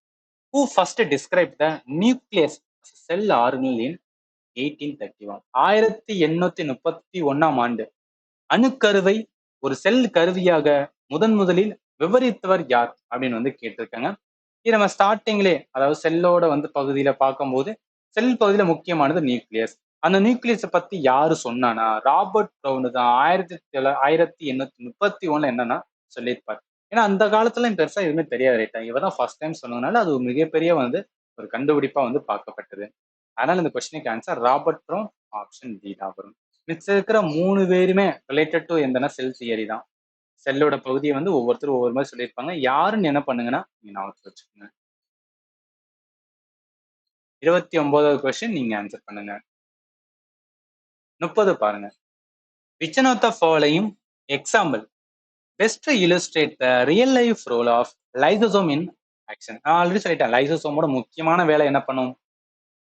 Who first described the nucleus cell organelle in 1831 1831 ஆண்டு அணுக்கருவை ஒரு செல் கருவியாக முதலில் விவரித்தவர் யார் அப்படின்னு வந்து கேட்டிருக்காங்க. இது நம்ம ஸ்டார்டிங்லே அதாவது செல்லோட வந்து பகுதியில பார்க்கும்போது செல் பகுதியில முக்கியமானது நியூக்ளியஸ். அந்த நியூக்ளியஸை பத்தி யாரு சொன்னானா ராபர்ட் ப்ரௌன் தான் 1831 என்னன்னா சொல்லியிருப்பார். ஏன்னா அந்த காலத்துல பெருசா எதுவுமே தெரியாது ரைட்டா. இவதான் ஃபர்ஸ்ட் டைம் சொன்னதுனால அது ஒரு மிகப்பெரிய வந்து ஒரு கண்டுபிடிப்பா வந்து பார்க்கப்பட்டது. அதனால இந்த கொஸ்டினுக்கு answer Robert Brown option D தான் வரும். மிச்சம் இருக்கிற 3 பேருமே ரிலேட்டட் டு எந்தனா செல் தியரி தான். செல்லோட பகுதியை வந்து ஒவ்வொருத்தரும் ஒவ்வொரு மாதிரி சொல்லியிருப்பாங்க. யாருன்னு என்ன பண்ணுங்கன்னா நீங்க ஞாபகத்துல வச்சுக்கோங்க. 29வது கொஸ்டின் நீங்க ஆன்சர் பண்ணுங்க. 30 பாருங்க. Which one of the following example best illustrate the real life role of lysosome in action? நான் ஆல்ரெடி சொல்லிட்டேன் லைசோசோமோட முக்கியமான வேலை என்ன பண்ணும்.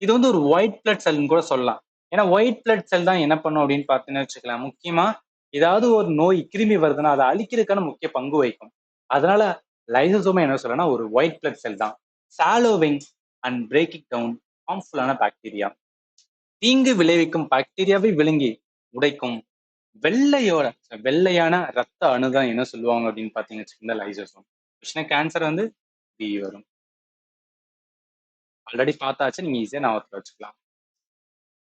இது வந்து ஒரு ஒயிட் பிளட் செல்னு கூட சொல்லலாம். ஏன்னா ஒயிட் பிளட் செல் தான் என்ன பண்ணும் அப்படின்னு பார்த்தீங்கன்னு வச்சுக்கலாம். முக்கியமா ஏதாவது ஒரு நோய் கிருமி வருதுன்னா அதை அழிக்கிறதுக்கான முக்கிய பங்கு வகிக்கும். அதனால லைசோசோமா என்ன சொல்லலாம் ஒரு ஒயிட் பிளட் செல் தான். சாலோவிங் அண்ட் பிரேக்கிங் டவுன் ஹார்ம்ஃபுல்லான பாக்டீரியா. தீங்கு விளைவிக்கும் பாக்டீரியாவை விழுங்கி உடைக்கும் வெள்ளையான ரத்த அணுதான் என்ன சொல்லுவாங்க அப்படின்னு பாத்தீங்கன்னா லைசோசோம். கொஸ்டினுக்கு ஆன்சர் வந்து டி வரும். ஆல்ரெடி பார்த்தாச்சு, நீங்க ஈஸியா ஞாபகத்துல வச்சுக்கலாம்.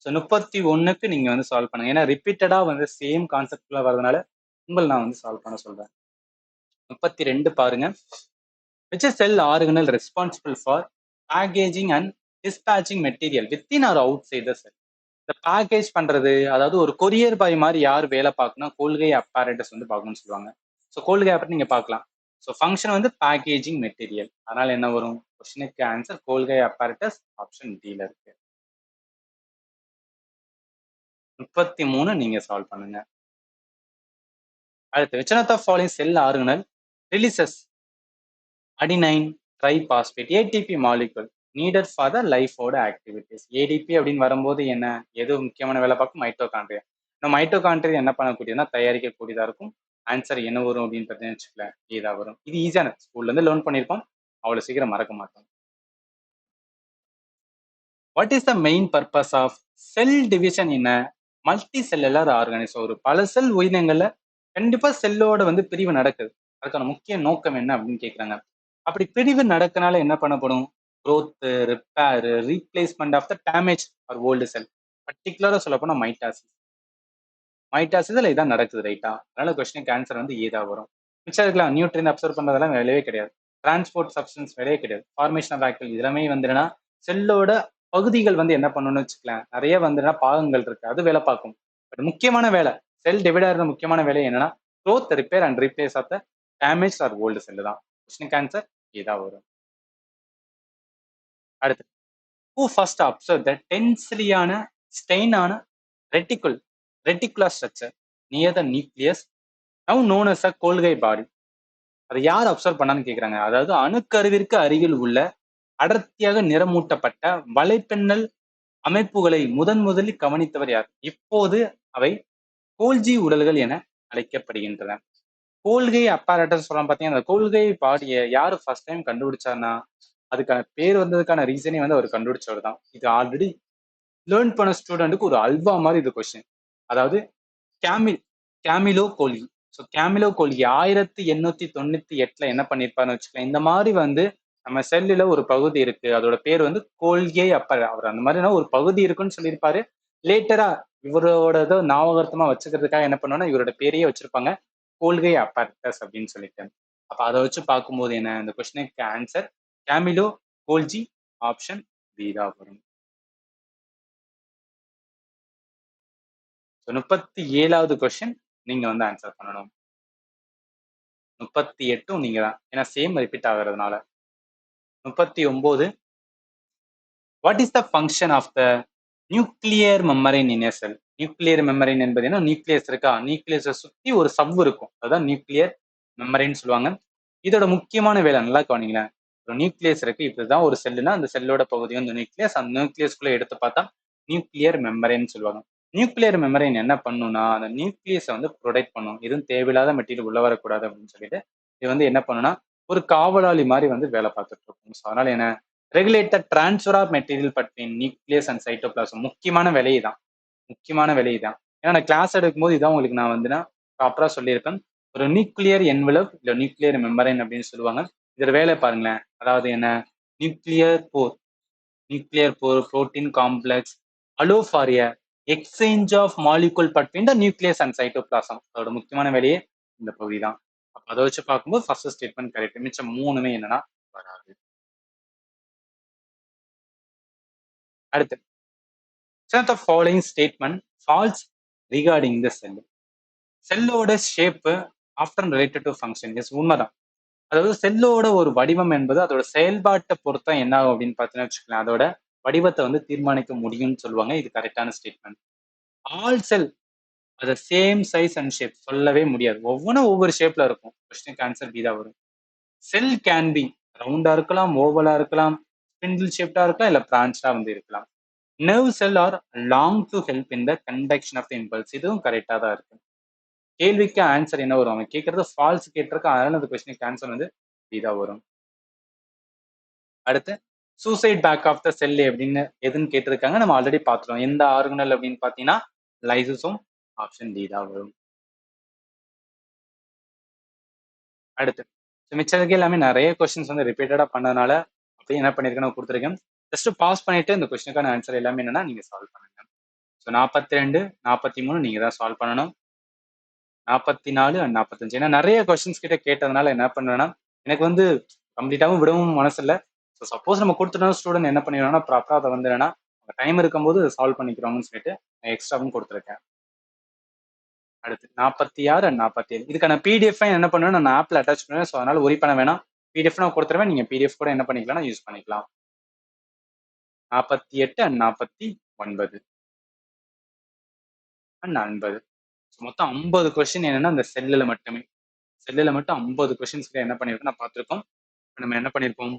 ஸோ 31க்கு நீங்க வந்து சால்வ் பண்ணுங்க. ஏன்னா ரிப்பீட்டடா வந்து சேம் கான்செப்ட்ல வரதுனால உங்களை நான் வந்து சால்வ் பண்ண சொல்றேன். 32 பாருங்க. which is cell organelle responsible for packaging and dispatching material within or outside the cell? இந்த பேக்கேஜ் பண்றது அதாவது ஒரு கொரியர் பாய் மாதிரி யார் வேலை பார்க்கணும் கோல்கை அப்பாரேட்டஸ் வந்து பார்க்கணும்னு சொல்லுவாங்க. ஸோ கோல்கை அப்படி நீங்க பார்க்கலாம். ஸோ ஃபங்க்ஷன் வந்து பேக்கேஜிங் மெட்டீரியல். அதனால என்ன வரும் கொஸ்டினுக்கு ஆன்சர் கோல்கை அப்பாரேட்டஸ் ஆப்ஷன் டில இருக்கு. 33 நீங்க சால்வ் பண்ணுங்க. அடுத்து which one of the following cell organelle releases adenine triphosphate ATP molecule needed for the லைஃபோட ஆக்டிவிட்டிஸ்? ஏடிபி அப்படின்னு வரும்போது என்ன எது முக்கியமான வேலை பார்க்கும் மைட்டோகாண்ட்ரியா. இந்த மைட்டோகாண்ட்ரியா என்ன பண்ணக்கூடியதுன்னா தயாரிக்கக்கூடியதா இருக்கும். ஆன்சர் என்ன வரும் அப்படின்னு பார்த்தீங்கன்னு வச்சுக்கலேன் ஏதா வரும். இது ஈஸியான ஸ்கூல்ல இருந்து லேர்ன் பண்ணியிருப்போம், அவ்வளவு சீக்கிரம் மறக்க மாட்டோம். What is the main purpose of cell division in multicellular organism? ஒரு பல செல் உயிரினங்கள்ல கண்டிப்பா செல்லோட வந்து பிரிவு நடக்குது. அதுக்கான முக்கிய நோக்கம் என்ன அப்படின்னு கேட்குறாங்க. அப்படி பிரிவு நடக்கனால என்ன பண்ணப்படும்? growth, repair, replacement of the damage or old cell. பர்டிகுலரா சொல்ல போனா மைட்டாசிஸ். மைட்டாசிஸ்ல இதான் நடக்குது ரைட்டா. அதனால கொஸ்டினுக்கு ஆன்சர் வந்து ஏதா வரும். மிச்சம் இருக்கலாம் நியூட்ரியன் அப்சர்வ் பண்றதெல்லாம் வேலையே கிடையாது. டிரான்ஸ்போர்ட் சப்ஸ்டன்ஸ் வேலையே கிடையாது. ஃபார்மேஷன் ஆஃப் ஆக்டிவ் இதெல்லாமே வந்துடுனா செல்லோட பகுதிகள் வந்து என்ன பண்ணணும்னு வச்சுக்கலாம். நிறைய வந்துன்னா பாகங்கள் இருக்கு, அது வேலை பார்க்கும். பட் முக்கியமான வேலை செல் டிவைட் ஆகிற முக்கியமான வேலை என்னன்னா growth, repair and replace of the damage or old cell தான். கொஸ்டினுக்கு ஆன்சர் ஏதா வரும். அடுத்து who first observed the டென்சிலியான ஸ்டெயினான reticular structure near the nucleus now known as a Golgi body? அதை யார் அப்சர்வ் பண்ணான்னு கேட்குறாங்க. அதாவது அணுக்கருவிற்கு அருகில் உள்ள அடர்த்தியாக நிறமூட்டப்பட்ட வலைப்பின்னல் அமைப்புகளை முதலில் கவனித்தவர் யார்? இப்போது அவை கோல்ஜி உடல்கள் என அழைக்கப்படுகின்றன. கோல்கை அப்பாரட்டஸ் சொல்லலாம். பார்த்தீங்கன்னா அந்த கோல்கை பாடியை யாரு ஃபர்ஸ்ட் டைம் கண்டுபிடிச்சார்னா அதுக்கான பேர் வந்ததுக்கான ரீசனே வந்து அவர் கண்டுபிடிச்சவர் தான். இது ஆல்ரெடி லேர்ன் பண்ண ஸ்டூடெண்ட்டுக்கு ஒரு அல்வா மாதிரி இது கொஸ்டின். அதாவது கேமிலோ கோல்கி. ஸோ கேமிலோ கோல்கி 1898 என்ன பண்ணியிருப்பாருன்னு வச்சுக்கலாம். இந்த மாதிரி வந்து நம்ம செல்லுல ஒரு பகுதி இருக்கு, அதோட பேர் வந்து கோல்கே அப்பர். அவர் அந்த மாதிரினா ஒரு பகுதி இருக்குன்னு சொல்லியிருப்பாரு. லேட்டரா இவரோட ஞாபகார்த்தமா வச்சுக்கிறதுக்காக என்ன பண்ணுவோம்னா இவரோட பேரையே வச்சிருப்பாங்க கோல்கை அப்பர்டஸ் அப்படின்னு சொல்லிட்டு. அப்ப அதை வச்சு பார்க்கும்போது என்ன இந்த கொஸ்டினுக்கு answer Camilo Golgi option B தான் வரும். 37வது கொஸ்டின் நீங்க வந்து ஆன்சர் பண்ணணும். 38 நீங்க தான், ஏன்னா சேம் ரிப்பீட் ஆகிறதுனால. 39 what is the function of the nuclear membrane in a cell? Nuclear membrane என்பது என்ன? நியூக்ளியஸ் இருக்கா, நியூக்ளியஸை சுத்தி ஒரு சவ்வு இருக்கும், அதுதான் நியூக்ளியர் மெம்பரைன் சொல்லுவாங்க. இதோட முக்கியமான வேலை நல்லா கவனிங்களேன். ஒரு நியூக்ளியஸ் இருக்கு, இப்படிதான் ஒரு செல்லுனா அந்த செல்லோட பகுதி வந்து நியூக்ளியஸ். அந்த நியூக்ளியஸ்குள்ள எடுத்து பார்த்தா நியூக்ளியர் மெம்பரைன் சொல்லுவாங்க. நியூக்ளியர் மெம்பரைன் என்ன பண்ணும்னா அந்த நியூக்ளியஸை வந்து ப்ரொடெக்ட் பண்ணும். எதுவும் தேவையில்லாத மெட்டீரியல் உள்ள வரக்கூடாது அப்படின்னு சொல்லிட்டு இது வந்து என்ன பண்ணுன்னா ஒரு காவலாளி மாதிரி வந்து வேலை பார்த்துட்டு இருக்கும். ஸோ அதனால என்ன regulate the transfer of material between nucleus and cytoplasm. முக்கியமான வேலை தான், முக்கியமான வேலை தான். ஏன்னா நான் கிளாஸ் எடுக்கும்போது இதான் உங்களுக்கு நான் வந்து ப்ராப்பரா சொல்லியிருப்பேன். ஒரு நியூக்ளியர் என்வலப் இல்ல நியூக்ளியர் மெம்பரைன் அப்படின்னு சொல்லுவாங்க. இதோட வேலை பாருங்களேன். அதாவது என்ன, nuclear pore, nuclear pore, protein complex, allow for a exchange of molecule between the nucleus and cytoplasm. அதோட முக்கியமான வேலையே இந்த பகுதி தான். அப்ப அதை வச்சு பார்க்கும்போது ஃபர்ஸ்ட் ஸ்டேட்மெண்ட் கரெக்ட். மிச்சம் மூணுமே என்னன்னா வராது. அடுத்து, which of the following statement false regarding the cell? செல்லோட shape after related to function. Yes, உண்மைதான். அதாவது செல்லோட ஒரு வடிவம் என்பது அதோட செயல்பாட்டை பொறுத்தா என்ன ஆகும் அப்படின்னு பார்த்தீங்கன்னா வச்சுக்கலாம், அதோட வடிவத்தை வந்து தீர்மானிக்க முடியும்னு சொல்லுவாங்க. இது கரெக்டான ஸ்டேட்மெண்ட். ஆல் செல் அது சேம் சைஸ் அண்ட் ஷேப் சொல்லவே முடியாது. ஒவ்வொன்றும் ஒவ்வொரு ஷேப்ல இருக்கும். கொஸ்டினுக்கு ஆன்சர் பி தான் வரும். செல் கேன் பி ரவுண்டா இருக்கலாம், ஓவலா இருக்கலாம், ஸ்பிண்டில் ஷேப்டா இருக்கலாம், இல்ல பிரான்ச்சா வந்து இருக்கலாம். Nerve cell are long to help in the conduction of the impulse. இதுவும் கரெக்டா தான் இருக்கு. கேள்விக்கு ஆன்சர் என்ன வரும், அவன் கேட்கறது ஃபால்ஸ் கேட்டிருக்கான், அதனால அந்த கொஸ்டினுக்கு ஆன்சர் வந்து இதா வரும். அடுத்து, சூசைட் பேக் ஆஃப் த செல் அப்படின்னு எதுன்னு கேட்டிருக்காங்க, நம்ம ஆல்ரெடி பார்த்துட்டோம். எந்த ஆர்கனல் அப்படின்னு பார்த்தீங்கன்னா லைசோசோம். ஆப்ஷன் டி தான் வரும். அடுத்து, மிச்சதுக்கு எல்லாமே நிறைய கொஸ்டின்ஸ் வந்து ரிப்பீட்டடா பண்ணதுனால அப்படியே என்ன பண்ணிருக்கேன் கொடுத்துருக்கேன். ஜஸ்ட் பாஸ் பண்ணிட்டு இந்த கொஸ்டினுக்கான ஆன்சர் எல்லாமே என்னன்னா நீங்க சால்வ் பண்ணுங்க. ஸோ 42, 43 நீங்க தான் சால்வ் பண்ணணும். 44 அண்ட் 45. ஏன்னா நிறைய கொஸ்டின்ஸ் கிட்ட கேட்டதுனால என்ன பண்ணுவேன்னா, எனக்கு வந்து கம்ப்ளீட்டாவும் விடவும் மனசு இல்லை. ஸோ சப்போஸ் நம்ம கொடுத்துட்டோம், ஸ்டூடெண்ட் என்ன பண்ணிடுவாங்கன்னா ப்ராப்பராக அதை வந்து என்னன்னா டைம் இருக்கும்போது சால்வ் பண்ணிக்கிறோம்னு சொல்லிட்டு நான் எக்ஸ்ட்ராவும் கொடுத்துருக்கேன். அடுத்து 46 அண்ட் 47. இதுக்கான பிடிஎஃப் என்ன பண்ணுவேன், நான் ஆப்ல அட்டாச் பண்ணுவேன். ஸோ அதனால ஒரி பண்ண வேணாம். பிடிஎஃப் நான் கொடுத்துருவேன். நீங்க பிடிஎஃப் கூட என்ன பண்ணிக்கலாம், யூஸ் பண்ணிக்கலாம். 48 அண்ட் 49 அண்ட் 50. மொத்தம் 50 கொஸ்டின் என்னன்னா அந்த செல்லுல மட்டுமே. செல்லுல மட்டும் 50 கொஸ்டின்ஸ் என்ன பண்ணிருக்கோம் நான் பார்த்துருக்கோம். நம்ம என்ன பண்ணிருப்போம்,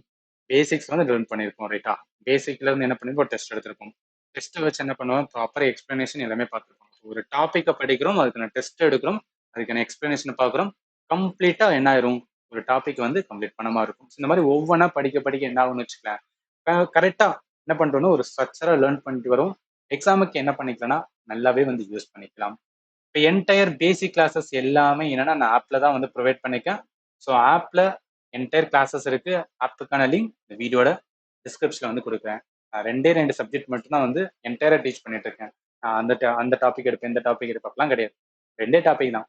பேசிக்ஸ் வந்து லேர்ன் பண்ணிருப்போம். ரைட்டா, பேசிக்ல இருந்து என்ன பண்ணிருப்போம், டெஸ்ட் எடுத்திருப்போம். டெஸ்ட் வச்சு என்ன பண்ணுவோம், ப்ராப்பர் எக்ஸ்பிளனேஷன் எல்லாமே பார்த்துருப்போம். ஒரு டாப்பிக்கை படிக்கிறோம், அதுக்கான டெஸ்ட் எடுக்கிறோம், அதுக்கான எக்ஸ்பிளனேஷன் பார்க்குறோம். கம்ப்ளீட்டா என்ன ஆயிரும், ஒரு டாபிக் வந்து கம்ப்ளீட் பண்ண மாதிரி இருக்கும். இந்த மாதிரி ஒவ்வொன்றா படிக்க படிக்க என்ன ஆகும்னு வச்சுக்கலாம், கரெக்டா என்ன பண்றோம்னா ஒரு ஸ்ட்ரக்சரா லேர்ன் பண்ணிட்டு வரும். எக்ஸாமுக்கு என்ன பண்ணிக்கலாம்னா நல்லாவே வந்து யூஸ் பண்ணிக்கலாம். இப்போ என்டையர் பேசிக் கிளாஸஸ் எல்லாமே என்னன்னா நான் ஆப்ல தான் வந்து ப்ரொவைட் பண்ணிருக்கேன். ஸோ ஆப்ல என்டையர் கிளாஸஸ் இருக்கு. ஆப்புக்கான லிங்க் இந்த வீடியோட டிஸ்கிரிப்ஷன்ல வந்து கொடுக்குறேன். நான் ரெண்டு சப்ஜெக்ட் மட்டும் தான் வந்து என்டையரா டீச் பண்ணிட்டு இருக்கேன். அந்த டாபிக் எடுப்பேன், இந்த டாபிக் எடுப்பேன் கிடையாது. ரெண்டே டாபிக் தான்.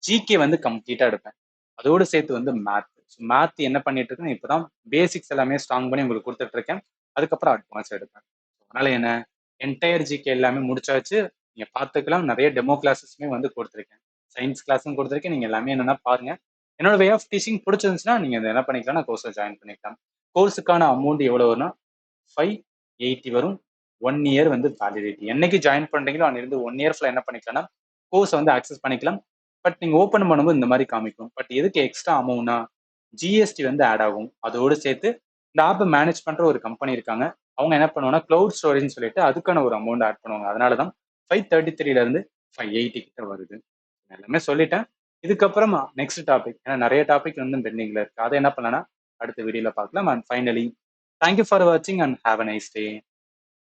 ஜிகே வந்து கம்ப்ளீட்டா எடுப்பேன். அதோடு சேர்த்து வந்து மேத். மேத் என்ன பண்ணிட்டு இருக்கேன், இப்போதான் பேசிக்ஸ் எல்லாமே ஸ்ட்ராங் பண்ணி உங்களுக்கு கொடுத்துட்டு இருக்கேன். அதுக்கப்புறம் அட்வான்ஸ் எடுப்பேன். அதனால என்ன, என்டையர் ஜிகே எல்லாமே முடிச்சாச்சு. நீங்க பார்த்துக்கலாம். நிறைய டெமோ கிளாஸஸ்மே வந்து கொடுத்துருக்கேன். சயின்ஸ் கிளாஸும் கொடுத்துருக்கேன். நீங்க எல்லாமே என்னன்னா பாருங்க. என்னோட வே ஆஃப் டீச்சிங் பிடிச்சிருந்துச்சுன்னா நீங்க என்ன பண்ணிக்கலாம், நான் கோர்ஸை ஜாயின் பண்ணிக்கலாம். கோர்ஸுக்கான அமௌண்ட் எவ்வளவு வரும்னா 580 வரும். 1 இயர் வந்து வேலிடிட்டி. என்னைக்கு ஜாயின் பண்றீங்களோ அன்னிலிருந்து 1 இயர் ஃபுல்லா என்ன பண்ணிக்கலாம்னா கோர்ஸ் வந்து ஆக்சஸ் பண்ணிக்கலாம். பட் நீங்க ஓப்பன் பண்ணும்போது இந்த மாதிரி காமிக்கும். பட் எதுக்கு எக்ஸ்ட்ரா அமௌண்ட்னா ஜிஎஸ்டி வந்து ஆட் ஆகும். அதோடு சேர்த்து இந்த ஆப்பை மேனேஜ் பண்ற ஒரு கம்பெனி இருக்காங்க. அவங்க என்ன பண்ணுவாங்கன்னா கிளவுட் ஸ்டோரேஜ்னு சொல்லிட்டு அதுக்கான ஒரு அமௌண்ட் ஆட் பண்ணுவாங்க. அதனால தான் 533ல இருந்து 580 கிட்ட வருது. எல்லாமே சொல்லிட்டேன். இதுக்கப்புறமா நெக்ஸ்ட் டாபிக், ஏன்னா நிறைய டாபிக் வந்து பெண்டிங்ல இருக்கு. அதை என்ன பண்ணலாம்னா அடுத்த வீடியோல பார்க்கலாம். அண்ட் ஃபைனலி தேங்க்யூ ஃபார் வாட்சிங் and have a nice day.